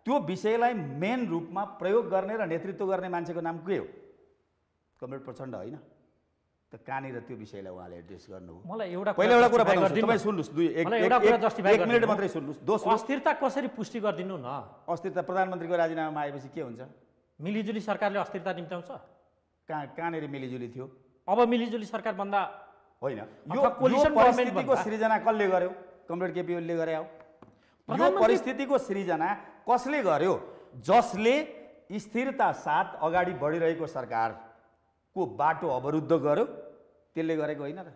त्यो विषयलाई मेन रूपमा प्रयोग गर्ने र नेतृत्व गर्ने मान्छेको नाम के हो? कमरेड प्रचण्ड होइन त? कहाँनिर त्यो विषयलाई उहाँले एड्रेस गर्नु? मलाई एउटा पहिला एउटा कुरा बताउँछु, तपाईँ सुन्नुहोस्। एक मिनट मात्रै सुन्नुहोस्। दोस्रो, अस्थिरता कसरी पुष्टि गरिदिनु न? अस्थिरता प्रधानमन्त्रीको राजीनामा आएपछि के हुन्छ? मिलिजुली सरकारले अस्थिरता निम्त्याउँछ? कहाँनिर मिलिजुली थियो? अब मिलिजुली सरकार भन्दा होइन, यो परिस्थितिको सृजना कसले गर्यो? कमरेड केपी ओलीले गरे हो। यो परिस्थितिको सृजना कसले गर्यो? जसले स्थिरता साथ अगाडि बढिरहेको सरकारको बाटो अवरुद्ध गर्यो, त्यसले गरेको होइन र?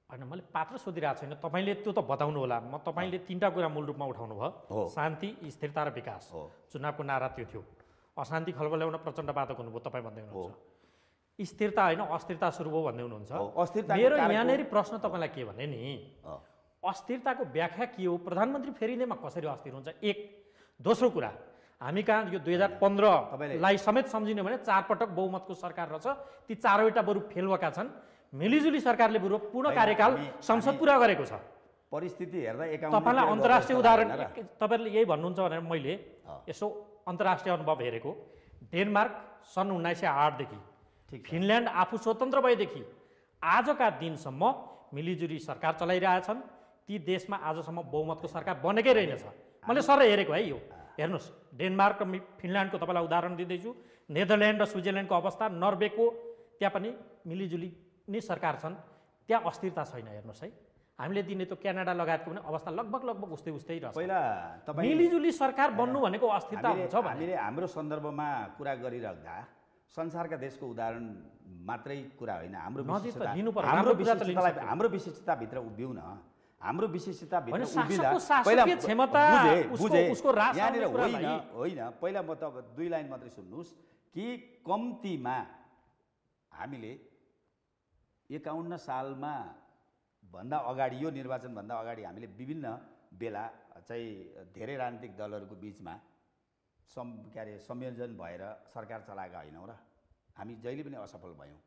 होइन, मैले पात्र सोधिरहेको छैन, तपाईँले त्यो त बताउनु होला। म तपाईँले तीनटा कुरा मूल रूपमा उठाउनु भयो। शान्ति, स्थिरता र विकास। चुनावको नारा त्यो थियो। अशान्ति खलबल ल्याउन प्रचण्ड बाधक हुनुभयो तपाईँ भन्दै हुनुहुन्छ। स्थिरता होइन अस्थिरता सुरु भयो भन्दै हुनुहुन्छ। मेरो यहाँनिर प्रश्न तपाईँलाई के भने नि, अस्थिरताको व्याख्या के हो? प्रधानमन्त्री फेरिँदैमा कसरी अस्थिर हुन्छ? एक। दोस्रो कुरा, हामी कहाँ यो 2015लाई समेत सम्झिने भने 4 पटक बहुमतको सरकार रहेछ। ती 4वटा बरु फेल भएका छन्। मिलिजुली सरकारले बरु पूर्ण कार्यकाल संसद पुरा गरेको छ। परिस्थिति हेर्दा तपाईँलाई अन्तर्राष्ट्रिय उदाहरण तपाईँले यही भन्नुहुन्छ भनेर मैले यसो अन्तर्राष्ट्रिय अनुभव हेरेको। डेनमार्क सन् 1908 देखि, फिनल्यान्ड आफू स्वतन्त्र भएदेखि आजका दिनसम्म मिलिजुली सरकार चलाइरहेछन्। ती देशमा आजसम्म बहुमतको सरकार बनेकै रहेनछ। मैले सर हेरेको है यो। हेर्नुहोस्, डेनमार्क र फिनल्यान्डको तपाईँलाई उदाहरण दिँदैछु। नेदरल्यान्ड र स्विजरल्यान्डको अवस्था, नर्वेको त्यहाँ पनि मिलिजुली नै सरकार छन्, त्यहाँ अस्थिरता छैन। हेर्नुहोस् है, हामीले दिने त्यो क्यानाडा लगायतको पनि अवस्था लगभग उस्तै रहेछ। पहिला तपाईँ मिलिजुली सरकार बन्नु भनेको अस्थिरता हुन्छ भने हामीले हाम्रो सन्दर्भमा कुरा गरिराख्दा संसारका देशको उदाहरण मात्रै कुरा होइन, हाम्रो विशिष्टताभित्र उभियौँ न। हाम्रो विशेषताभित्र उभिँदा पहिला यहाँनिर होइन, पहिला म त 2 लाइन मात्रै सुन्नुहोस् कि कम्तीमा हामीले 51 सालमा भन्दा अगाडि, यो निर्वाचनभन्दा अगाडि हामीले विभिन्न बेला चाहिँ धेरै राजनीतिक दलहरूको बिचमा संयोजन भएर सरकार चलाएका होइनौँ र? हामी जहिले पनि असफल भयौँ।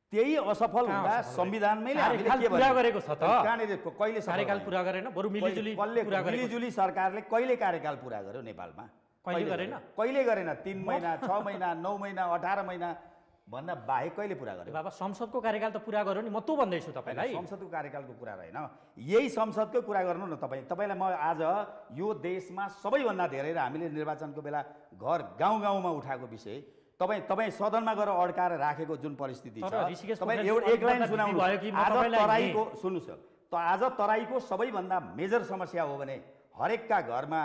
त्यही असफल हुँदा संविधानमै हामीले के पुरा गरेको छ त? कहाँनिर कहिले कार्यकाल पुरा गरेन? बरु मिलिजुली सरकारले कहिले कार्यकाल पुरा गर्यो नेपालमा? कहिले गरेन। 3 महिना, 6 महिना, 9 महिना, 18 महिना भन्दा बाहेक कहिले पुरा गर्यो? बाबा, संसदको कार्यकाल त पुरा गर्यो नि। म त्यो भन्दैछु तपाईँलाई। संसदको कार्यकालको कुरा रहेन, यही संसदकै कुरा गर्नु न। तपाईँलाई म आज यो देशमा सबैभन्दा धेरै र हामीले निर्वाचनको बेला गाउँमा उठाएको विषय, तपाईँ सदनमा गएर अड्काएर राखेको जुन परिस्थिति छ, तपाईँ एक लाइन सुनाउनु। सुन्नुहोस्, आज तराईको सबैभन्दा मेजर समस्या हो भने हरेकका घरमा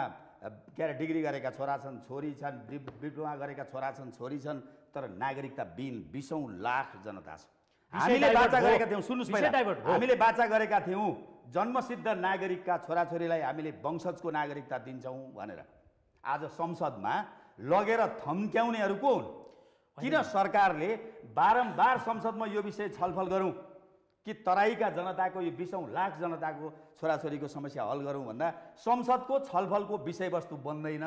डिग्री गरेका छोरा छन्, छोरी छन्, डिप्लोमा गरेका छोरा छन्, छोरी छन्, तर नागरिकता बिन 20औं लाख जनता छ। हामीले बाचा गरेका थियौँ, सुन्नुहोस् पहिला, हामीले बाचा गरेका थियौँ जन्मसिद्ध नागरिकका छोराछोरीलाई हामीले वंशजको नागरिकता दिन्छौँ भनेर। आज संसदमा लगेर थम्क्याउनेहरू को हुन्? किन सरकारले बारम्बार संसदमा यो विषय छलफल गरौँ कि तराईका जनताको, यो 20औं लाख जनताको छोराछोरीको समस्या हल गरौँ भन्दा संसदको छलफलको विषयवस्तु बन्दैन।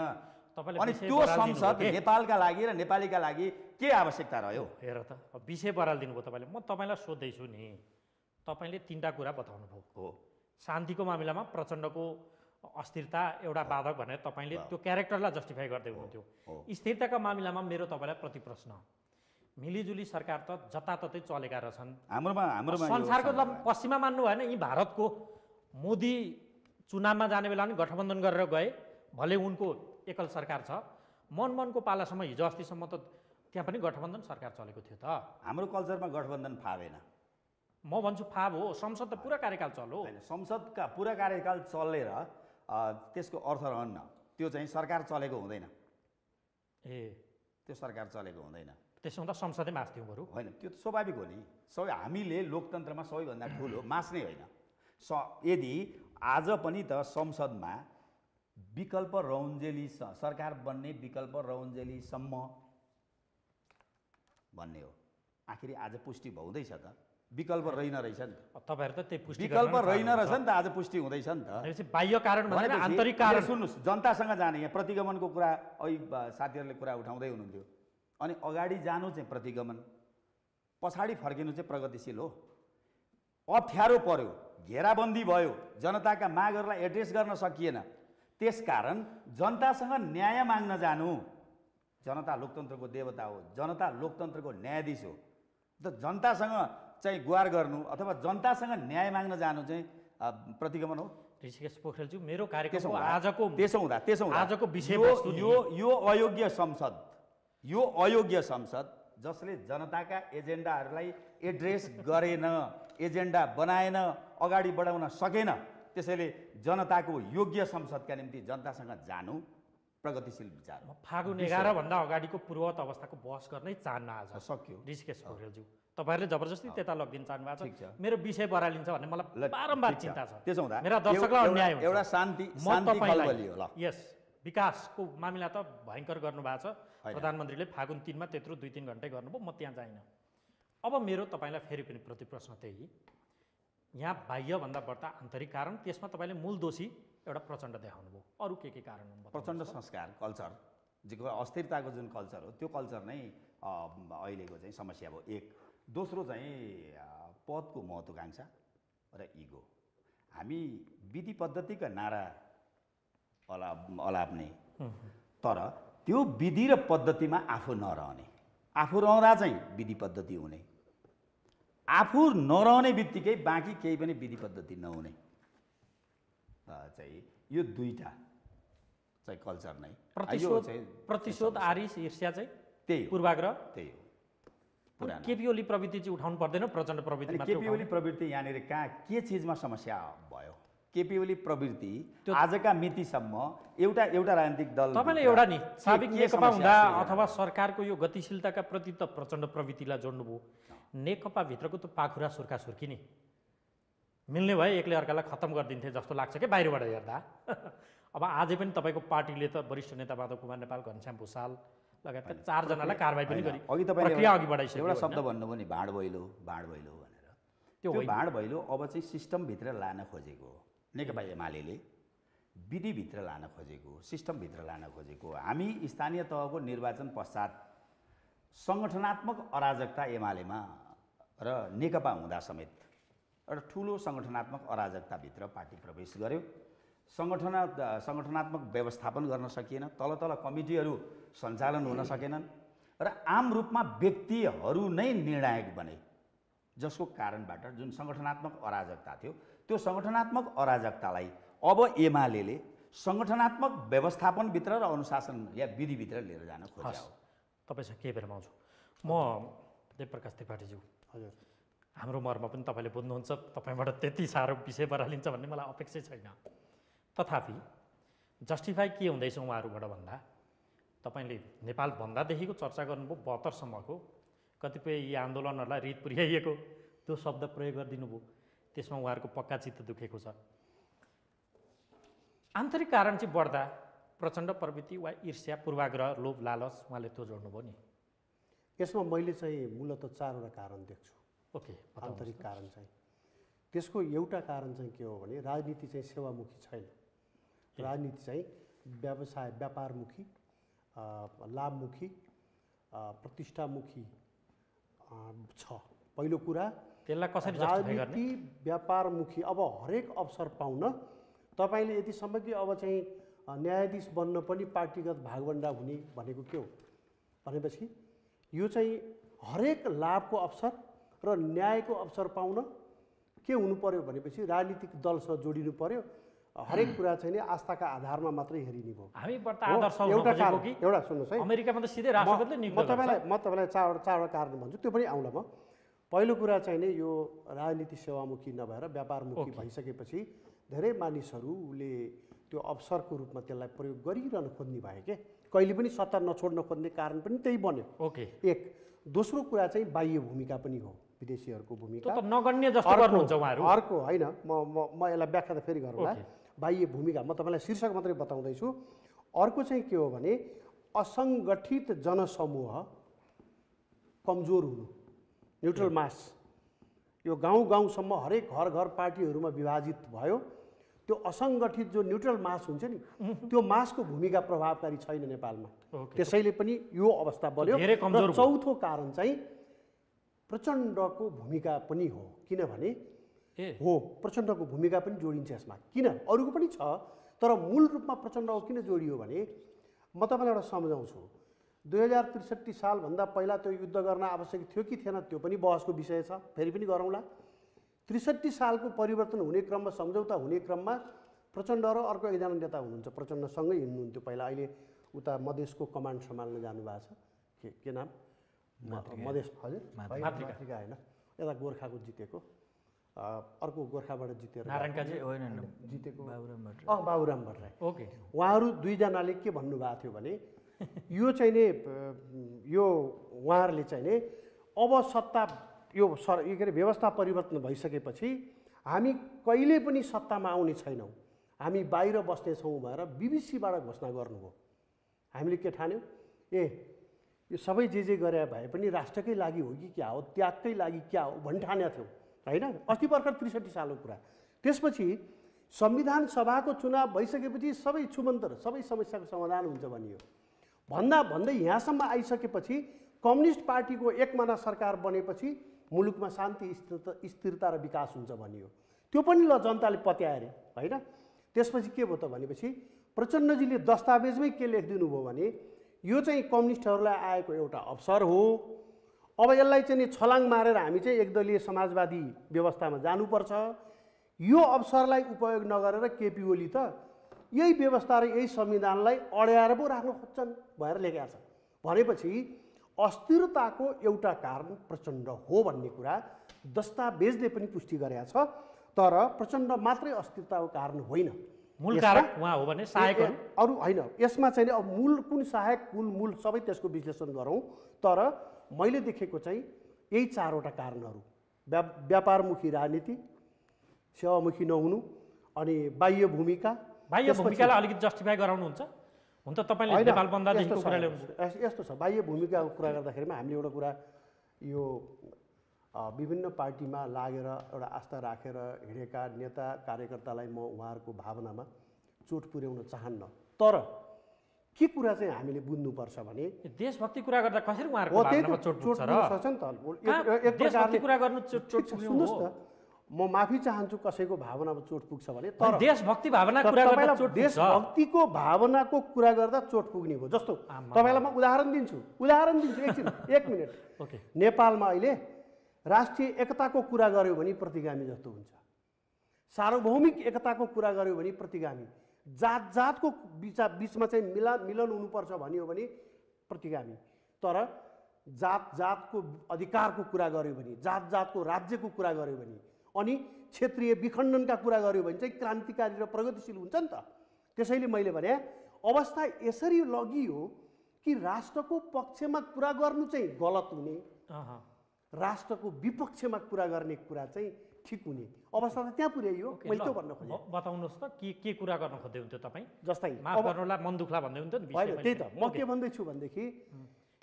अनि त्यो संसद नेपालका लागि र नेपालीका लागि के आवश्यकता रह्यो? हेर त, विषय बरालिदिनु भयो तपाईँले। म तपाईँलाई सोध्दैछु नि, तपाईँले 3टा कुरा बताउनु भयो। हो, शान्तिको मामिलामा प्रचण्डको अस्थिरता एउटा बाधक भनेर तपाईँले त्यो क्यारेक्टरलाई जस्टिफाई गर्दै हुनुहुन्थ्यो। स्थिरताका मामिलामा मेरो तपाईँलाई प्रति प्रश्न, मिलिजुली सरकार त जताततै चलेका रहेछन्। हाम्रोमा संसारको पश्चिममा मान्नु भएन। यी भारतको मोदी चुनावमा जाने बेला पनि गठबन्धन गरेर गए, भले उनको एकल सरकार छ। मनमोहनको पालासम्म हिजो अस्तिसम्म त त्यहाँ पनि गठबन्धन सरकार चलेको थियो त। हाम्रो कल्चरमा गठबन्धन फावेन। म भन्छु फाब हो, संसद त पुरा कार्यकाल चलो। होइन, संसदका पुरा कार्यकाल चलेर त्यसको अर्थ रहन्न, त्यो चाहिँ सरकार चलेको हुँदैन। त्यो सरकार चलेको हुँदैन। त्यसो हुँदा संसदै मास्थ्यौँ बरु। होइन, त्यो त स्वाभाविक हो नि। हामीले लोकतन्त्रमा सबैभन्दा ठुलो मास्ने होइन। यदि आज पनि त संसदमा विकल्प रौन्जेली सरकार बन्ने विकल्प रौन्जेलीसम्म भन्ने हो। आखिर आज पुष्टि हुँदैछ त, विकल्प रहेन रहेछ नि त। तपाईँहरू त त्यही पुष्टि विकल्प रहेन रहेछ नि त, आज पुष्टि हुँदैछ नि त। बाह्य कारण भनेर आन्तरिक कारण। सुन्नुहोस्, जनतासँग जाने, यहाँ प्रतिगमनको कुरा अहिले साथीहरूले कुरा उठाउँदै हुनुहुन्थ्यो। अनि अगाडि जानु चाहिँ प्रतिगमन, पछाडि फर्किनु चाहिँ प्रगतिशील हो। अप्ठ्यारो पर्यो, घेराबन्दी भयो, जनताका मागहरूलाई एड्रेस गर्न सकिएन, त्यसकारण जनतासँग न्याय माग्न जानु। जनता लोकतन्त्रको देवता हो, जनता लोकतन्त्रको न्यायाधीश हो। त जनतासँग चाहिँ गुहार गर्नु अथवा जनतासँग न्याय माग्न जानु चाहिँ प्रतिगमन हो। ऋषिकेश पोखरेलज्यू, मेरो कार्यक्रमको आजको आजको विषयवस्तु यो अयोग्य संसद, यो अयोग्य संसद जसले जनताका एजेन्डाहरूलाई एड्रेस गरेन, एजेन्डा बनाएन, अगाडि बढाउन सकेन, त्यसैले जनताको योग्य संसदका निम्ति जनतासँग जानु प्रगतिशील विचार हो। फागुन 11 भन्दा अगाडिको पूर्ववत अवस्थाको बहस गर्नै चाहन्न आज। सक्यो। ऋषिकेश पोखरेलज्यू, तपाईँहरूले जबरजस्ती त्यता लगिदिन चाहनु भएको ठिक छ। छ। मेरो विषय बरालिन्छ भन्ने मलाई बारम्बार चिन्ता छ। त्यसो हुँदा मेरा दर्शकलाई अन्याय हुन्छ। एउटा शान्ति खलबली हो। ल, यस विकासको मामिला त भयङ्कर गर्नुभएको छ। प्रधानमन्त्रीले फागुन 3 मा त्यत्रो 2-3 घन्टै गर्नुभयो, म त्यहाँ जाइन। अब मेरो तपाईँलाई फेरि पनि प्रतिप्रश्न त्यही, यहाँ बाह्यभन्दा बढ्ता आन्तरिक कारण, त्यसमा तपाईँले मूल दोषी एउटा प्रचण्ड देखाउनु भयो, अरू के कारण हुन्? प्रचण्ड संस्कार कल्चर, अस्थिरताको जुन कल्चर हो, त्यो कल्चर नै अहिलेको चाहिँ समस्या भयो। एक, दोस्रो चाहिँ पदको महत्त्वाकांक्षा र इगो। हामी विधि पद्धतिका नारा अलाप्ने, तर त्यो विधि र पद्धतिमा आफू नरहने, आफू रहँदा चाहिँ विधि पद्धति हुने, आफू नरहने बित्तिकै बाँकी केही पनि विधि पद्धति नहुने चाहिँ यो दुईटा चाहिँ कल्चर नै। प्रतिशोध, आरिस, ईर्ष्या चाहिँ त्यही पूर्वाग्रह, त्यही हो। केपी ओली प्रवृत्ति चाहिँ उठाउनु पर्दैन, प्रचण्ड प्रवृत्ति मात्र। केपी ओली प्रवृत्ति यहाँनिर कहाँ के चिजमा समस्या भयो? केपी ओली प्रवृत्ति आजका मितिसम्म एउटा राजनीतिक दल, तपाईँले एउटा नि साबिक नेकपा हुँदा अथवा सरकारको यो गतिशीलताका प्रति त प्रचण्ड प्रवृत्तिलाई जोड्नुभयो। नेकपाभित्रको त पाखुरा सुर्खा सुर्खी नि मिल्ने भए एकले अर्कालाई खत्तम गरिदिन्थे जस्तो लाग्छ कि बाहिरबाट हेर्दा। अब आजै पनि तपाईँको पार्टीले त वरिष्ठ नेता माधव कुमार नेपाल, घनश्याम भुसाल लगायतका 4 जनालाई कारबाही पनि गरी प्रक्रिया अघि बढाइसक्यो। एउटा शब्द भन्नुभयो नि, भाँड भैलो भनेर। त्यो भाँड भैलो अब चाहिँ सिस्टमभित्र लान खोजेको हो। नेकपा एमाले विधिभित्र लान खोजेको, सिस्टमभित्र लान खोजेको। हामी स्थानीय तहको निर्वाचन पश्चात सङ्गठनात्मक अराजकता एमालेमा र नेकपा हुँदा समेत एउटा ठुलो सङ्गठनात्मक अराजकताभित्र पार्टी प्रवेश गर्यो। सङ्गठनात्मक व्यवस्थापन गर्न सकिएन, तल कमिटीहरू सञ्चालन हुन सकेनन् र आम रूपमा व्यक्तिहरू नै निर्णायक बने, जसको कारणबाट जुन सङ्गठनात्मक अराजकता थियो, त्यो सङ्गठनात्मक अराजकतालाई अब एमाले सङ्गठनात्मक व्यवस्थापनभित्र र अनुशासन या विधिभित्र लिएर जान खोज्यो। तपाईँसँग केही बेरमा आउँछु म। देवप्रकाश त्रिपाठीज्यू, हजुर, हाम्रो मर्म पनि तपाईँले बुझ्नुहुन्छ, तपाईँबाट त्यति साह्रो विषय बरालिन्छ भन्ने मलाई अपेक्षै छैन। तथापि जस्टिफाई के हुँदैछ उहाँहरूबाट भन्दा, तपाईँले नेपाल भन्दादेखिको चर्चा गर्नुभयो 72 सम्मको कतिपय यी आन्दोलनहरूलाई रित पुर्याइएको त्यो शब्द प्रयोग गरिदिनु भयो, त्यसमा उहाँहरूको पक्का चित्त दुखेको छ। आन्तरिक कारण चाहिँ बढ्दा प्रचण्ड प्रवृत्ति वा ईर्ष्या, पूर्वाग्रह, लोभ, लालच, उहाँले त्यो जोड्नुभयो नि। यसमा मैले चाहिँ मूलतः 4वटा कारण देख्छु। ओके, आन्तरिक कारण चाहिँ त्यसको एउटा कारण चाहिँ के हो भने राजनीति चाहिँ सेवामुखी छैन। राजनीति चाहिँ व्यवसाय, व्यापारमुखी, लाभमुखी, प्रतिष्ठामुखी छ। पहिलो कुरा, त्यसलाई कसरी जस्टिफाई गर्ने? राजनीति व्यापारमुखी। अब हरेक अवसर पाउन तपाईँले यतिसम्म कि अब चाहिँ न्यायाधीश बन्न पनि पार्टीगत भागभण्डा हुने भनेको के हो भनेपछि यो चाहिँ हरेक लाभको अवसर र न्यायको अवसर पाउन के हुनु पर्यो भनेपछि राजनीतिक दलसँग जोडिनु पर्यो। हरेक कुरा चाहिँ नि आस्थाका आधारमा मात्रै हेरिने भयो। हामीबाट आदर्श एउटा कारण, एउटा सुन्नुहोस् है, अमेरिकामा त सिधै राष्ट्रपतिले नियुक्त गर्छ। म तपाईँलाई चारवटा कारण भन्छु, त्यो पनि आउँला म। पहिलो कुरा चाहिँ नि यो राजनीति सेवामुखी नभएर व्यापारमुखी भइसकेपछि धेरै मानिसहरूले त्यो अवसरको रूपमा त्यसलाई प्रयोग गरिरहन खोज्ने भए के कहिले पनि सत्ता नछोड्न खोज्ने कारण पनि त्यही बन्यो। ओके, एक दोस्रो कुरा चाहिँ बाह्य भूमिका पनि हो, विदेशीहरूको भूमिका त नगण्य जस्तो गर्नुहुन्छ उहाँहरू। अर्को होइन, म यसलाई व्याख्या त फेरि गरौँला। बाह्य भूमिका म तपाईँलाई शीर्षक मात्रै बताउँदैछु। अर्को चाहिँ के हो भने असङ्गठित जनसमूह कमजोर हुनु, न्युट्रल मास। यो गाउँ गाउँसम्म हरेक घर घर पार्टीहरूमा विभाजित भयो। त्यो असङ्गठित जो न्युट्रल मास हुन्छ नि, त्यो मासको भूमिका प्रभावकारी छैन नेपालमा। त्यसैले पनि यो अवस्था बन्यो। र चौथो कारण चाहिँ प्रचण्डको भूमिका पनि हो, किनभने प्रचण्डको भूमिका पनि जोडिन्छ यसमा। किन अरूको पनि छ, तर मूल रूपमा प्रचण्डको किन जोडियो भने म तपाईँलाई एउटा सम्झाउँछु। 2063 सालभन्दा पहिला त्यो युद्ध गर्न आवश्यक थियो कि थिएन त्यो पनि बहसको विषय छ, फेरि पनि गरौँला। 63 सालको परिवर्तन हुने क्रममा, सम्झौता हुने क्रममा प्रचण्ड र अर्को एकजना नेता हुनुहुन्छ, प्रचण्डसँगै हिँड्नुहुन्थ्यो पहिला, अहिले उता मधेसको कमान्ड सम्हाल्न जानुभएको छ। के नाम? मधेस, हजुर मातृका होइन, यता गोर्खाको जितेको, अर्को गोर्खाबाट जितेर जितेको बाबुराम भट्टराई। ओके, उहाँहरू दुईजनाले के भन्नुभएको थियो भने यो चाहिँ नि यो उहाँहरूले चाहिँ नि अब सत्ता यो के अरे व्यवस्था परिवर्तन भइसकेपछि हामी कहिले पनि सत्तामा आउने छैनौँ, हामी बाहिर बस्नेछौँ भनेर बिबिसीबाट घोषणा गर्नुभयो। हामीले के ठान्यौँ, यो सबै जे गरे भए पनि राष्ट्रकै लागि हो कि क्या हो, त्यागकै लागि क्या हो भन्ने ठानेका थियौँ होइन। अस्ति भर्खर 63 सालको कुरा। त्यसपछि संविधान सभाको चुनाव भइसकेपछि सबै छुमन्तर सबै समस्याको समाधान हुन्छ भनियो। भन्दै यहाँसम्म आइसकेपछि कम्युनिस्ट पार्टीको एकमाना सरकार बनेपछि मुलुकमा शान्ति स्थिरता र विकास हुन्छ भनियो। त्यो पनि ल जनताले पत्याए अरे होइन। त्यसपछि के भयो त भनेपछि प्रचण्डजीले दस्तावेजमै के लेखिदिनु भयो भने यो चाहिँ कम्युनिस्टहरूलाई आएको एउटा अवसर हो, अब यसलाई चाहिँ छलाङ मारेर हामी चाहिँ एकदलीय समाजवादी व्यवस्थामा जानुपर्छ। यो अवसरलाई उपयोग नगरेर केपी ओली त यही व्यवस्था र यही संविधानलाई अड्याएर पो राख्न खोज्छन् भनेर लेखेका छ। भनेपछि अस्थिरताको एउटा कारण प्रचण्ड हो भन्ने कुरा दस्तावेजले पनि पुष्टि गरेका छ। तर प्रचण्ड मात्रै अस्थिरताको कारण होइन, मूल कारक उहाँ हो भने सहायकहरू अरू होइन। यसमा चाहिँ अब मूल कुन सहायक कुन मूल सबै त्यसको विश्लेषण गरौँ, तर मैले देखेको चाहिँ यही चारवटा कारणहरू: व्यापारमुखी राजनीति, सेवामुखी नहुनु, अनि बाह्य भूमिका। बाह्य भूमिकालाई अलिकति जस्टिफाई गराउनुहुन्छ? हुन त तपाईँले नेपाल बन्दादेखिको कुरा ल्याउनुहुन्छ। यस्तो छ, बाह्य भूमिकाको कुरा गर्दाखेरिमा हामीले एउटा कुरा यो विभिन्न पार्टीमा लागेर एउटा आस्था राखेर हिँडेका नेता कार्यकर्तालाई म उहाँहरूको भावनामा चोट पुर्याउन चाहन्न। तर के कुरा चाहिँ हामीले बुझ्नुपर्छ भने देशभक्ति कुरा गर्दा कसरी उहाँहरूको भावनामा चोट पुग्छ र? सक्छ नि त। एक प्रकारले कुरा गर्नु चोट सुन्नुहोस् न, म माफी चाहन्छु कसैको भावनामा चोट पुग्छ भने, तर देशभक्ति भावना कुरा गर्दा चोट पुग्छ। देशभक्तिको भावनाको कुरा गर्दा चोट पुग्ने हो। जस्तो तपाईँलाई म उदाहरण दिन्छु एकछिन 1 मिनट। ओके, नेपालमा अहिले राष्ट्रिय एकताको कुरा गर्यो भने प्रतिगामी जस्तो हुन्छ, सार्वभौमिक एकताको कुरा गर्यो भने प्रतिगामी, जातको बिचमा चाहिँ मिलन हुनुपर्छ भन्यो भने प्रतिगामी, तर जातको अधिकारको कुरा गर्यो भने, जातको राज्यको कुरा गर्यो भने, अनि क्षेत्रीय विखण्डनका कुरा गर्यो भने चाहिँ क्रान्तिकारी र प्रगतिशील हुन्छ नि त। त्यसैले मैले भने अवस्था यसरी लगियो कि राष्ट्रको पक्षमा कुरा गर्नु चाहिँ गलत हुने, राष्ट्रको विपक्षमा कुरा गर्ने कुरा चाहिँ ठिक हुने अवस्था त त्यहाँ पुर्याइयो। मैले त्यो भन्न खोजेँ। बताउनुहोस् त के कुरा गर्न खोज्दै हुन्थ्यो तपाईँ? जस्तै माफ गर्नुहोला, मन दुख्ला भन्दै हुन्थ्यो नि। होइन, त्यही त म के भन्दैछु भनेदेखि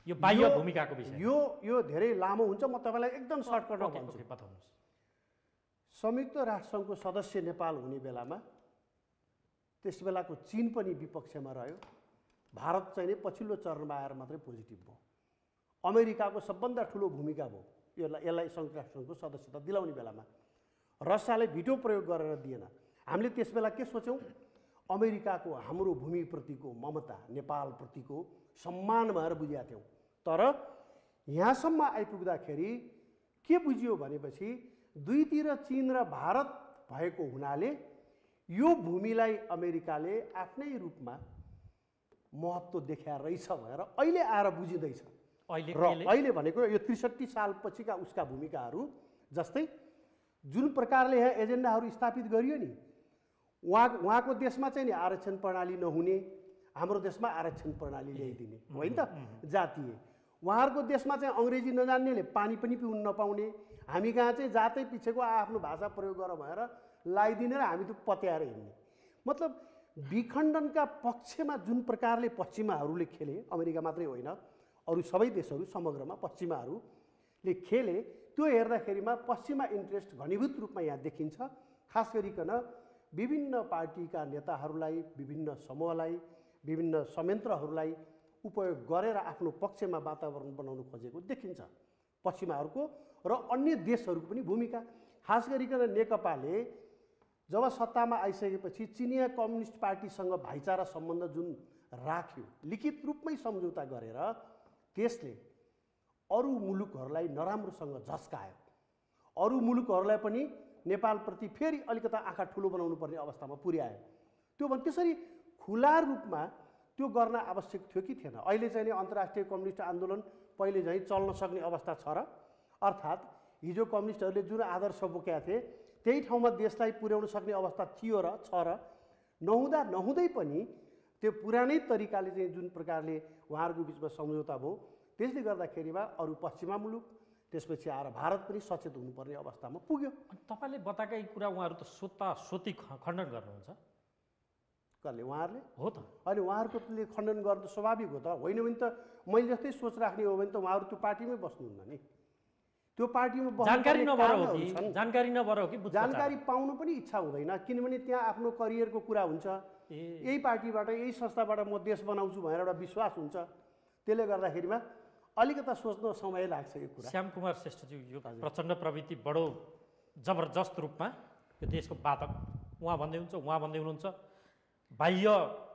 यो बाह्य भूमिकाको विषय यो धेरै लामो हुन्छ, म तपाईँलाई एकदम सर्टकटमा भन्छु। बताउनुहोस्। संयुक्त राष्ट्रसङ्घको सदस्य नेपाल हुने बेलामा त्यस बेलाको चीन पनि विपक्षमा रह्यो, भारत चाहिँ नि पछिल्लो चरणमा आएर मात्रै पोजिटिभ भयो। अमेरिकाको सबभन्दा ठुलो भूमिका भयो यसलाई संयुक्त राष्ट्रसङ्घको सदस्यता दिलाउने बेलामा। रसियाले भिटो प्रयोग गरेर दिएन। हामीले त्यस बेला के सोच्यौँ, अमेरिकाको हाम्रो भूमिप्रतिको ममता, नेपालप्रतिको सम्मान भनेर बुझेका थियौँ। तर यहाँसम्म आइपुग्दाखेरि के बुझियो भनेपछि दुईतिर चीन र भारत भएको हुनाले यो भूमिलाई अमेरिकाले आफ्नै रूपमा महत्त्व देखाएर रहेछ भनेर अहिले आएर बुझिँदैछ। अहिले भनेको यो 63 सालपछिका उसका भूमिकाहरू जस्तै जुन प्रकारले यहाँ एजेन्डाहरू स्थापित गरियो नि, उहाँको देशमा चाहिँ नि आरक्षण प्रणाली नहुने, हाम्रो देशमा आरक्षण प्रणाली ल्याइदिने होइन त, जातीय। उहाँहरूको देशमा चाहिँ अङ्ग्रेजी नजान्नेले पानी पनि पिउन नपाउने, हामी कहाँ चाहिँ जातै पछिको आफ्नो भाषा प्रयोग गर भनेर लगाइदिने र हामी त पत्याएर हिँड्ने। मतलब विखण्डनका पक्षमा जुन प्रकारले पश्चिमाहरूले खेले, अमेरिका मात्रै होइन अरू सबै देशहरू समग्रमा पश्चिमाहरूले खेले, त्यो हेर्दाखेरिमा पश्चिमा इन्ट्रेस्ट घनीभूत रूपमा यहाँ देखिन्छ। खास गरिकन विभिन्न पार्टीका नेताहरूलाई, विभिन्न समूहलाई, विभिन्न संयन्त्रहरूलाई उपयोग गरेर आफ्नो पक्षमा वातावरण बनाउन खोजेको देखिन्छ पश्चिमाहरूको र अन्य देशहरूको पनि भूमिका। खास गरिकन नेकपाले जब सत्तामा आइसकेपछि चिनिया कम्युनिस्ट पार्टीसँग भाइचारा सम्बन्ध जुन राख्यो, लिखित रूपमै सम्झौता गरेर त्यसले अरू मुलुकहरूलाई नराम्रोसँग झस्कायो, अरू मुलुकहरूलाई पनि नेपालप्रति फेरि अलिकता आँखा ठुलो बनाउनु पर्ने अवस्थामा पुर्यायो। त्यो भने त्यसरी खुला रूपमा त्यो गर्न आवश्यक थियो कि थिएन? अहिले चाहिँ नि अन्तर्राष्ट्रिय कम्युनिस्ट आन्दोलन पहिले झैँ चल्न सक्ने अवस्था छ र? अर्थात् हिजो कम्युनिस्टहरूले जुन आदर्श बोकेका थिए त्यही ठाउँमा देशलाई पुर्याउन सक्ने अवस्था थियो र छ र? नहुँदै पनि त्यो पुरानै तरिकाले चाहिँ जुन प्रकारले उहाँहरूको बिचमा सम्झौता भयो, त्यसले गर्दाखेरिमा अरू पश्चिमा मुलुक त्यसपछि आएर भारत पनि सचेत हुनुपर्ने अवस्थामा पुग्यो। तपाईँले बताएकै कुरा उहाँहरू त सोती खण्डन गर्नुहुन्छ। कसले? उहाँहरूले हो त। अनि उहाँहरूकोले खण्डन गर्नु स्वाभाविक हो त, होइन भने त मैले जस्तै सोच राख्ने हो भने त उहाँहरू त्यो पार्टीमै बस्नुहुन्न नि। त्यो पार्टीमा जानकारी नभएर हो कि जानकारी पाउनु पनि इच्छा हुँदैन, किनभने त्यहाँ आफ्नो करियरको कुरा हुन्छ। यही पार्टीबाट, यही संस्थाबाट म देश बनाउँछु भनेर एउटा विश्वास हुन्छ। त्यसले गर्दाखेरिमा अलिकता सोच्न समय लाग्छ यो कुरा। श्यामकुमार श्रेष्ठज्यू, यो प्रचण्ड प्रवृत्ति बडो जबरजस्त रूपमा यो देशको बाधक उहाँ भन्दै हुनुहुन्छ, बाह्य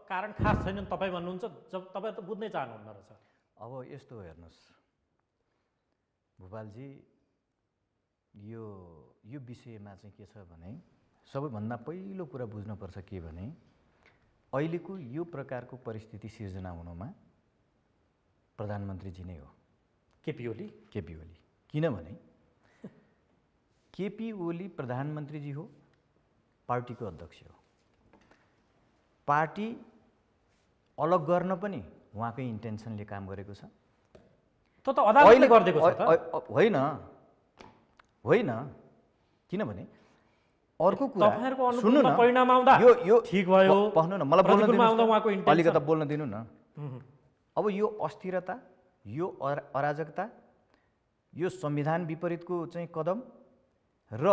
कारण खास छैनन् तपाईँ भन्नुहुन्छ, जब तपाईँ त बुझ्नै चाहनुहुन्न रहेछ। अब यस्तो हेर्नुहोस् भूपालजी, यो विषयमा चाहिँ के छ भने सबैभन्दा पहिलो कुरा बुझ्नुपर्छ के भने अहिलेको यो प्रकारको परिस्थिति सिर्जना हुनुमा प्रधानमन्त्रीजी नै हो, केपी ओली। किनभने केपी ओली प्रधानमन्त्रीजी हो, पार्टीको अध्यक्ष हो। पार्टी अलग गर्न पनि उहाँकै इन्टेन्सनले काम गरेको छ। त अदालतले गरिदिएको छ त? होइन, किनभने अर्को कुरा तपाईहरुको अनुकूलमा परिणाम आउँदा यो ठीक भयो, पढ्नु न, मलाई बोल्न दिनु, अलिकता बोल्न दिनु न। अब यो अस्थिरता, यो अराजकता, यो संविधान विपरीतको चाहिँ कदम र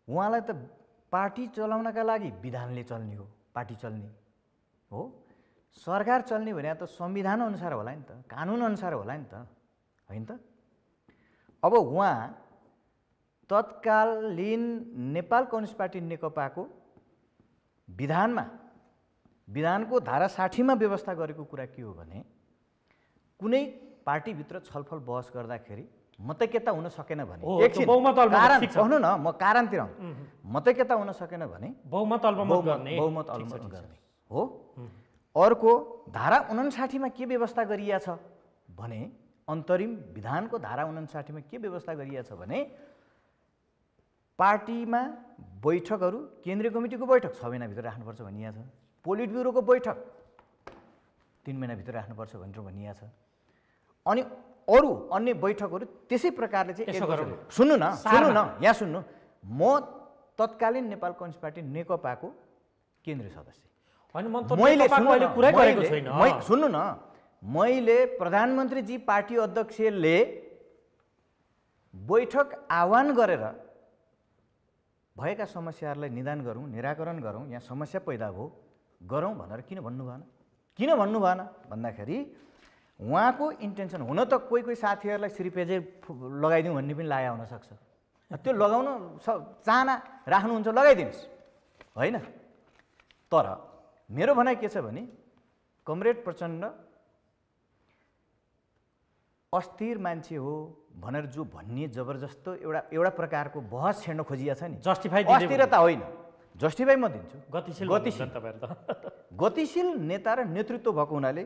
उहाँलाई त पार्टी चलाउनका लागि विधानले चल्ने हो, पार्टी चल्ने हो। सरकार चल्ने भने त संविधान अनुसार होला नि त, कानुन अनुसार होला नि त, होइन त? अब उहाँ तत्कालीन नेपाल कम्युनिस्ट पार्टी नेकपाको विधानको धारा 60 मा व्यवस्था गरेको कुरा के हो भने कुनै पार्टीभित्र छलफल बहस गर्दाखेरि मतैक्यता हुन सकेन भने एकछिन भन्नु न, म कारणतिर मतैक्यता हुन सकेन भने बहुमत अल्पमत गर्ने हो। अर्को धारा 59 मा के व्यवस्था गरिया छ भने अन्तरिम विधानको धारा 59 मा के व्यवस्था गरिया छ भने पार्टीमा बैठकहरू, केन्द्रीय कमिटीको बैठक 6 महिनाभित्र राख्नुपर्छ भनिया छ, पोलिट ब्युरोको बैठक 3 महिनाभित्र राख्नुपर्छ भनेर भनिया छ, अनि अरू अन्य बैठकहरू त्यसै प्रकारले चाहिँ सुन्नु न यहाँ सुन्नु, म तत्कालीन नेपाल कम्युनिस्ट पार्टी नेकपाको केन्द्रीय सदस्य सुन्नु न, मैले प्रधानमन्त्रीजी पार्टी अध्यक्षले बैठक आह्वान गरेर भएका समस्याहरूलाई निदान गरौँ, निराकरण गरौँ, यहाँ समस्या पैदा भयो गरौँ भनेर किन भन्नु भएन भन्दाखेरि उहाँको इन्टेन्सन हुन त कोही साथीहरूलाई श्रीपेजे लगाइदिउँ भन्ने पनि लागेको हुनसक्छ, त्यो लगाउन चाहना राख्नुहुन्छ लगाइदिनुहोस्, होइन? तर मेरो भनाइ के छ भने कमरेड प्रचण्ड अस्थिर मान्छे हो भनेर जो भन्ने जबरजस्त एउटा प्रकारको बहस छेड्न खोजिया छ नि, अस्थिरता होइन, जस्टिफाई म दिन्छु, गतिशील नेता र नेतृत्व भएको हुनाले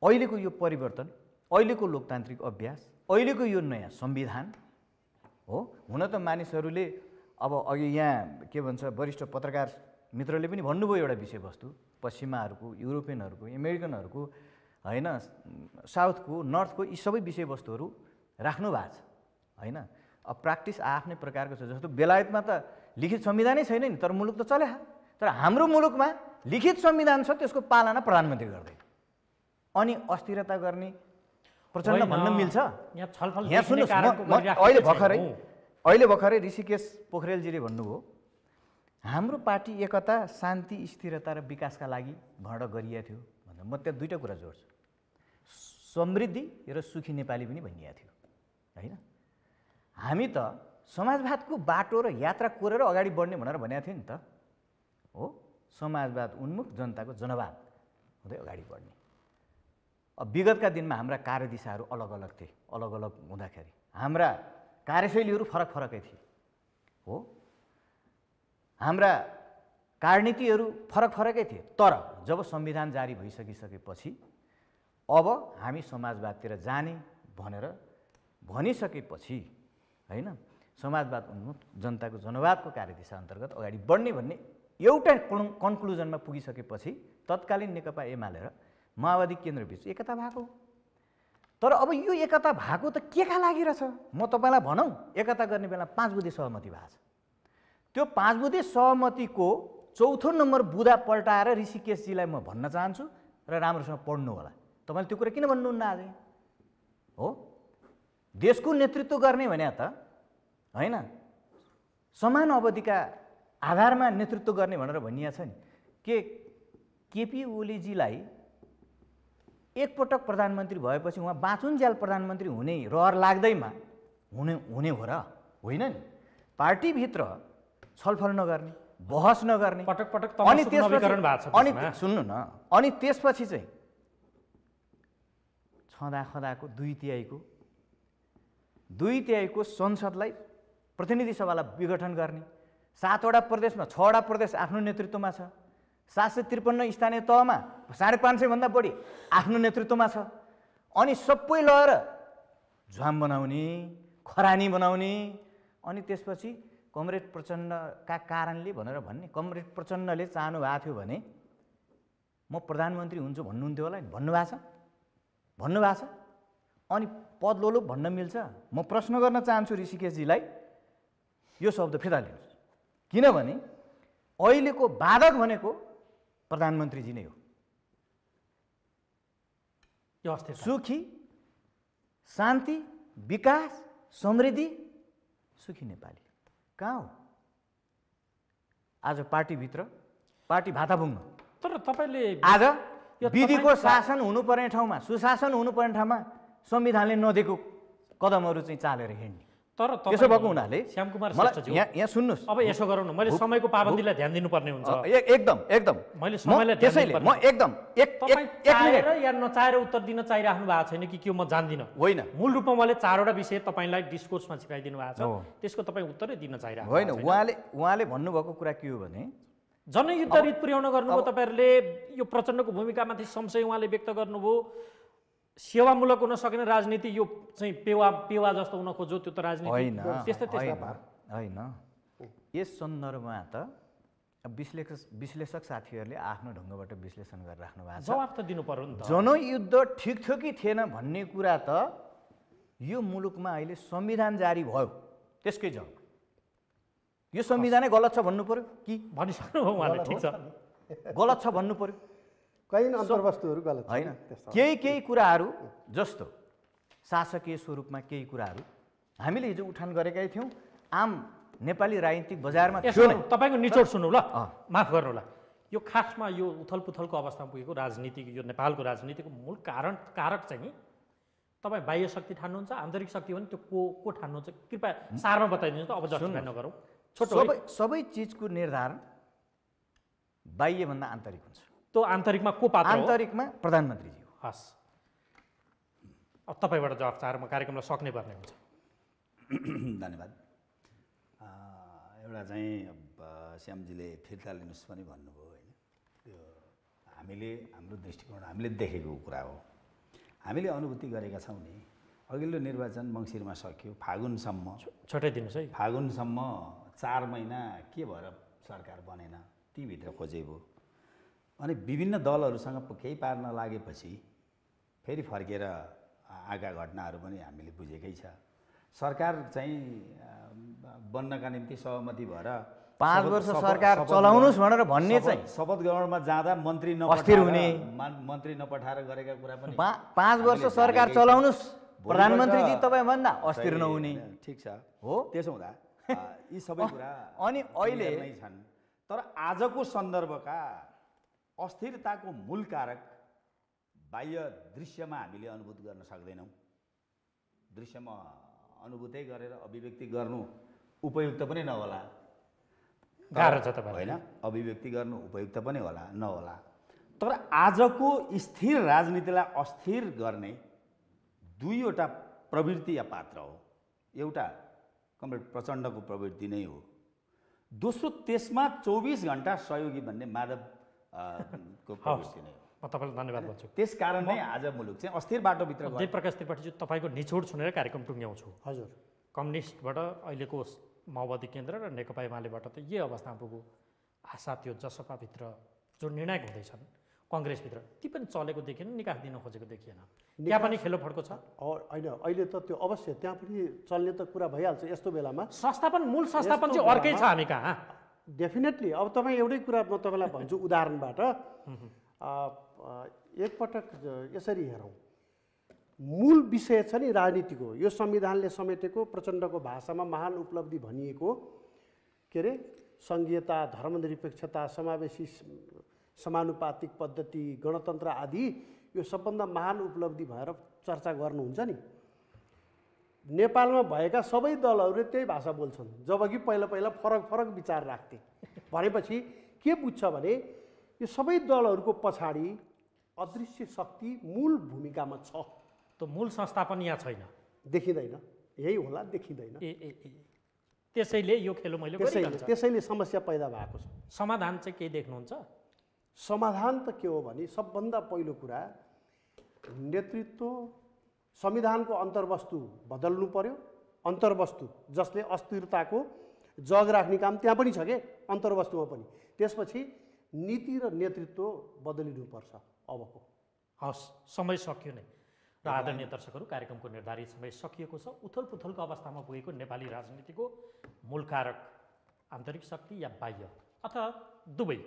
अहिलेको यो परिवर्तन, अहिलेको लोकतान्त्रिक अभ्यास, अहिलेको यो नयाँ संविधान हो। हुन त मानिसहरूले अब अघि यहाँ के भन्छ वरिष्ठ पत्रकार मित्रले पनि भन्नुभयो एउटा विषयवस्तु, पश्चिमाहरूको, युरोपियनहरूको, अमेरिकनहरूको होइन, साउथको, नर्थको यी सबै विषयवस्तुहरू राख्नु भएको छ होइन। अब प्र्याक्टिस आफ्नै प्रकारको छ। जस्तो बेलायतमा त लिखित संविधानै छैन नि, तर मुलुक त चल्या। तर हाम्रो मुलुकमा लिखित संविधान छ, त्यसको पालना प्रधानमन्त्री गर्दैन। अनि अस्थिरता गर्ने प्रचण्ड भन्न मिल्छ? यहाँ सुन्नुहोस्, अहिले भर्खरै ऋषिकेश पोखरेलजीले भन्नुभयो हाम्रो पार्टी एकता, शान्ति, स्थिरता र विकासका लागि भण्ड गरिएको थियो भनेर। म त्यहाँ दुईवटा कुरा जोड्छु, समृद्धि र सुखी नेपाली पनि भनिएको थियो होइन। हामी त समाजवादको बाटो र यात्रा कोरेर अगाडि बढ्ने भनेर भनेको थियो नि त हो। समाजवाद उन्मुख, जनताको जनवाद हुँदै अगाडि बढ्ने। अब विगतका दिनमा हाम्रा कार्यदिशाहरू अलग अलग थिए। अलग अलग हुँदाखेरि हाम्रा कार्यशैलीहरू फरक फरकै थिए हो। हाम्रा कार्यनीतिहरू फरक फरकै थिए। तर जब संविधान जारी भइसकेपछि अब हामी समाजवादतिर जाने भनेर भनिसकेपछि होइन, समाजवाद उन्मुख, जनताको जनवादको कार्यदिशा अन्तर्गत अगाडि बढ्ने भन्ने एउटा कन्क्लुजनमा पुगिसकेपछि तत्कालीन नेकपा एमाले र माओवादी केन्द्रबीच एकता भएको। तर अब यो एकता भएको त के का लागि रहेछ? म तपाईँलाई भनौँ, एकता गर्ने बेला 5 बुँदे सहमति भएको छ। त्यो 5 बुँदे सहमतिको चौथो नम्बर बुँदा पल्टाएर ऋषिकेशजीलाई म भन्न चाहन्छु र राम्रोसँग पढ्नु होला। तपाईँले त्यो कुरा किन भन्नुहुन्न आज हो? देशको नेतृत्व गर्ने भने त होइन, समान अवधिका आधारमा नेतृत्व गर्ने भनेर भनिएको छ नि। केपी ओलीजीलाई एकपटक प्रधानमन्त्री भएपछि उहाँ बाँचुन्जेल प्रधानमन्त्री हुने रहर लाग्दैमा हुने हो र होइन नि? पार्टीभित्र छलफल नगर्ने, बहस नगर्ने, अनि सुन्नु न, अनि त्यसपछि चाहिँ छँदाखँदाको 2/3 संसदलाई, प्रतिनिधि सभालाई विघटन गर्ने, 7वटा प्रदेशमा 6वटा प्रदेश आफ्नो नेतृत्वमा छ, 753 स्थानीय तहमा 550 भन्दा बढी आफ्नो नेतृत्वमा छ। अनि सबै लगेर झ्वाम बनाउने, खरानी बनाउने, अनि त्यसपछि कमरेड प्रचण्डका कारणले भनेर भन्ने। कमरेड प्रचण्डले चाहनु भएको थियो भने म प्रधानमन्त्री हुन्छु भन्नुहुन्थ्यो होला नि, भन्नुभएको छ। अनि पद लोलुप भन्न मिल्छ? म प्रश्न गर्न चाहन्छु ऋषिकेशजीलाई, यो शब्द फिर्ता लिनुहोस्, किनभने अहिलेको बाधक भनेको प्रधानमन्त्रीजी नै हो। सुखी, शान्ति, विकास, समृद्धि, सुखी नेपाली कहाँ हो? आज पार्टीभित्र पार्टी भाताभुङ्ग। तर तपाईँले आज विधिको शासन हुनुपर्ने ठाउँमा, सुशासन हुनुपर्ने ठाउँमा संविधानले नदिएको कदमहरू चाहिँ चालेर हिँड्ने। तर त्यसो भएको हुनाले श्यामकुमार श्रेष्ठज्यू, यहाँ सुन्नुहोस्, अब यसो गरौँ न, मैले समयको पाबन्दीलाई ध्यान दिनुपर्ने हुन्छ। एकदम मैले समयलाई त्यसैले म एकदम एक चाहेर या नचाहेर उत्तर दिन चाहिराख्नु भएको छैन कि के म जान्दिनँ? होइन, मूल रूपमा मैले 4वटा विषय तपाईँलाई डिस्कोर्समा छिराइदिनु भएको छ, त्यसको तपाईँ उत्तरै दिन चाहिरहेको होइन। उहाँले भन्नुभएको कुरा के हो भने जनयुद्ध रित पुर्याउन गर्नुभयो तपाईँहरूले। यो प्रचण्डको भूमिकामाथि संशय उहाँले व्यक्त गर्नुभयो। सेवामूलक हुन सक्ने राजनीति यो चाहिँ पेवा जस्तो हुन खोज्यो, त्यो त राजनीति होइन। यस सन्दर्भमा त विश्लेषक साथीहरूले आफ्नो ढङ्गबाट विश्लेषण गरेर राख्नु भएको छ। जवाफ त दिनु पर्यो नि त। जनयुद्ध ठिक थियो कि थिएन भन्ने कुरा त यो मुलुकमा अहिले संविधान जारी भयो त्यसकै जवाब। यो संविधानै गलत छ भन्नु पर्यो कि? भनिसक्नुभयो उहाँले, ठिक छ, गलत छ भन्नु पर्यो। कहीँ अन्तर्वस्तुहरू गलत होइन। केही कुराहरू जस्तो शासकीय स्वरूपमा केही कुराहरू हामीले हिजो उठान गरेकै थियौँ, आम नेपाली राजनीतिक बजारमा थियो नै। तपाईँको निचोड सुन्नु ल, माफ गर्नु होला। यो खासमा यो उथलपुथलको अवस्थामा पुगेको राजनीतिक, यो नेपालको राजनीतिको मूल कारक चाहिँ तपाईँ बाह्य शक्ति ठान्नुहुन्छ, आन्तरिक शक्ति भने त्यो को ठान्नुहुन्छ? कृपया सारमा बताइदिनुहोस् त, अब जस्टिफाई नगरौँ। सबै चिजको निर्धारण बाह्यभन्दा आन्तरिक हुन्छ। त्यो आन्तरिकमा को पात्र हो? आन्तरिकमा प्रधानमन्त्रीजी हो। हस्, अब तपाईँबाट जवाफ चाहेर म कार्यक्रमलाई सक्नै पर्ने हुन्छ। धन्यवाद। एउटा चाहिँ श्यामजीले फिर्ता लिनुहोस् पनि भन्नुभयो होइन, त्यो हाम्रो दृष्टिकोण हामीले देखेको कुरा हो हामीले अनुभूति गरेका छौँ नि, अघिल्लो निर्वाचन मङ्सिरमा सक्यो, फागुनसम्म छटाइदिनुहोस् है। फागुनसम्म 4 महिना के भएर सरकार बनेन, तीभित्र खोजेको। अनि विभिन्न दलहरूसँग केही पार्न लागेपछि फेरि फर्केर आएका घटनाहरू पनि हामीले बुझेकै छ। सरकार चाहिँ बन्नका निम्ति सहमति भएर 5 वर्ष सरकार चलाउनुस् भनेर भन्ने चाहिँ शपथ ग्रहणमा जाँदा मन्त्री अस्थिर हुने, मन्त्री नपठाएर गरेका कुरा पनि 5 वर्ष सरकार चलाउनुस् प्रधानमन्त्रीजी तपाईँ भन्दा अस्थिर नहुने। ठिक छ हो। त्यसो हुँदा यी सबै कुरा अनि अहिले नै छन्। तर आजको सन्दर्भका अस्थिरताको मूल कारक बाह्य दृश्यमा हामीले अनुभूत गर्न सक्दैनौँ। दृश्यमा अनुभूतै गरेर अभिव्यक्ति गर्नु उपयुक्त पनि नहोला, गाह्रो छ तपाईँ होइन, अभिव्यक्ति गर्नु उपयुक्त पनि होला नहोला। तर आजको स्थिर राजनीतिलाई अस्थिर गर्ने दुईवटा प्रवृत्ति या पात्र हो। एउटा कमरेड प्रचण्डको प्रवृत्ति नै हो, दोस्रो त्यसमा 24 घण्टा सहयोगी भन्ने माधव को प्रवृत्ति नै हो। म तपाईँलाई धन्यवाद भन्छु। त्यस कारण नै आज मुलुक चाहिँ अस्थिर बाटोभित्र गयो। देवप्रकाश त्रिपाठी चाहिँ तपाईँको निचोड सुनेर कार्यक्रम टुङ्ग्याउँछु। हजुर, कम्युनिस्टबाट अहिलेको माओवादी केन्द्र र नेकपा एमालेबाट त यही अवस्थामा पुग्यो। आशा त्यो जसपाभित्र जो निर्णायक हुँदैछन् कङ्ग्रेसभित्र ती पनि चलेको देखिएन, निकास दिन खोजेको देखिएन। त्यहाँ पनि खेलोफड्को छ। होइन, अहिले त त्यो अवश्य त्यहाँ पनि चल्ने त कुरा भइहाल्छ। यस्तो बेलामा संस्थापन, मूल संस्थापन चाहिँ अर्कै छ हामी कहाँ। डेफिनेटली। अब तपाईँ एउटै कुरा म तपाईँलाई भन्छु उदाहरणबाट। एकपटक यसरी हेरौँ, मूल विषय छ नि राजनीतिको, यो संविधानले समेटेको प्रचण्डको भाषामा महान उपलब्धि भनिएको के अरे सङ्घीयता, धर्मनिरपेक्षता, समावेशी समानुपातिक पद्धति, गणतन्त्र आदि, यो सबभन्दा महान उपलब्धि भएर चर्चा गर्नुहुन्छ नि। नेपालमा भएका सबै दलहरूले त्यही भाषा बोल्छन्, जबकि पहिला पहिला फरक फरक विचार राख्थे। भनेपछि के बुझ्छ भने यो सबै दलहरूको पछाडि अदृश्य शक्ति मूल भूमिकामा छ। त मूल संस्थापन यहाँ छैन, देखिँदैन। यही होला, देखिँदैन। त्यसैले यो खेलो मैले त्यसैले समस्या पैदा भएको छ। समाधान चाहिँ के देख्नुहुन्छ? समाधान त के हो भने सबभन्दा पहिलो कुरा नेतृत्व, संविधानको अन्तर्वस्तु बदल्नु पर्यो। अन्तर्वस्तु जसले अस्थिरताको जग राख्ने काम त्यहाँ पनि छ के, अन्तर्वस्तुमा पनि। त्यसपछि नीति र नेतृत्व बदलिनुपर्छ अबको। हस्, समय सकियो नै। र आदरणीय दर्शकहरू, कार्यक्रमको निर्धारित समय सकिएको छ। उथलपुथलको अवस्थामा पुगेको नेपाली राजनीतिको मूल कारक आन्तरिक शक्ति या बाह्य अथवा दुवै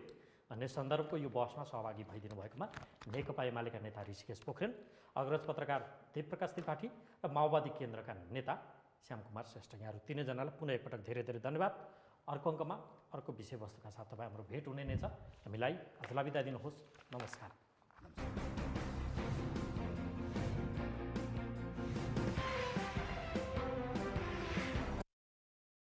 भन्ने सन्दर्भको यो बहसमा सहभागी भइदिनु भएकोमा नेकपा एमालेका नेता ऋषिकेश पोखरेल, अग्रज पत्रकार देवप्रकाश त्रिपाठी र माओवादी केन्द्रका नेता श्यामकुमार श्रेष्ठ, यहाँहरू तीनैजनालाई पुनः एकपटक धेरै धेरै धन्यवाद। अर्को अङ्कमा अर्को विषयवस्तुका साथ तपाईँ हाम्रो भेट हुने नै छ। हामीलाई आजलाई बिदा दिनुहोस्। नमस्कार।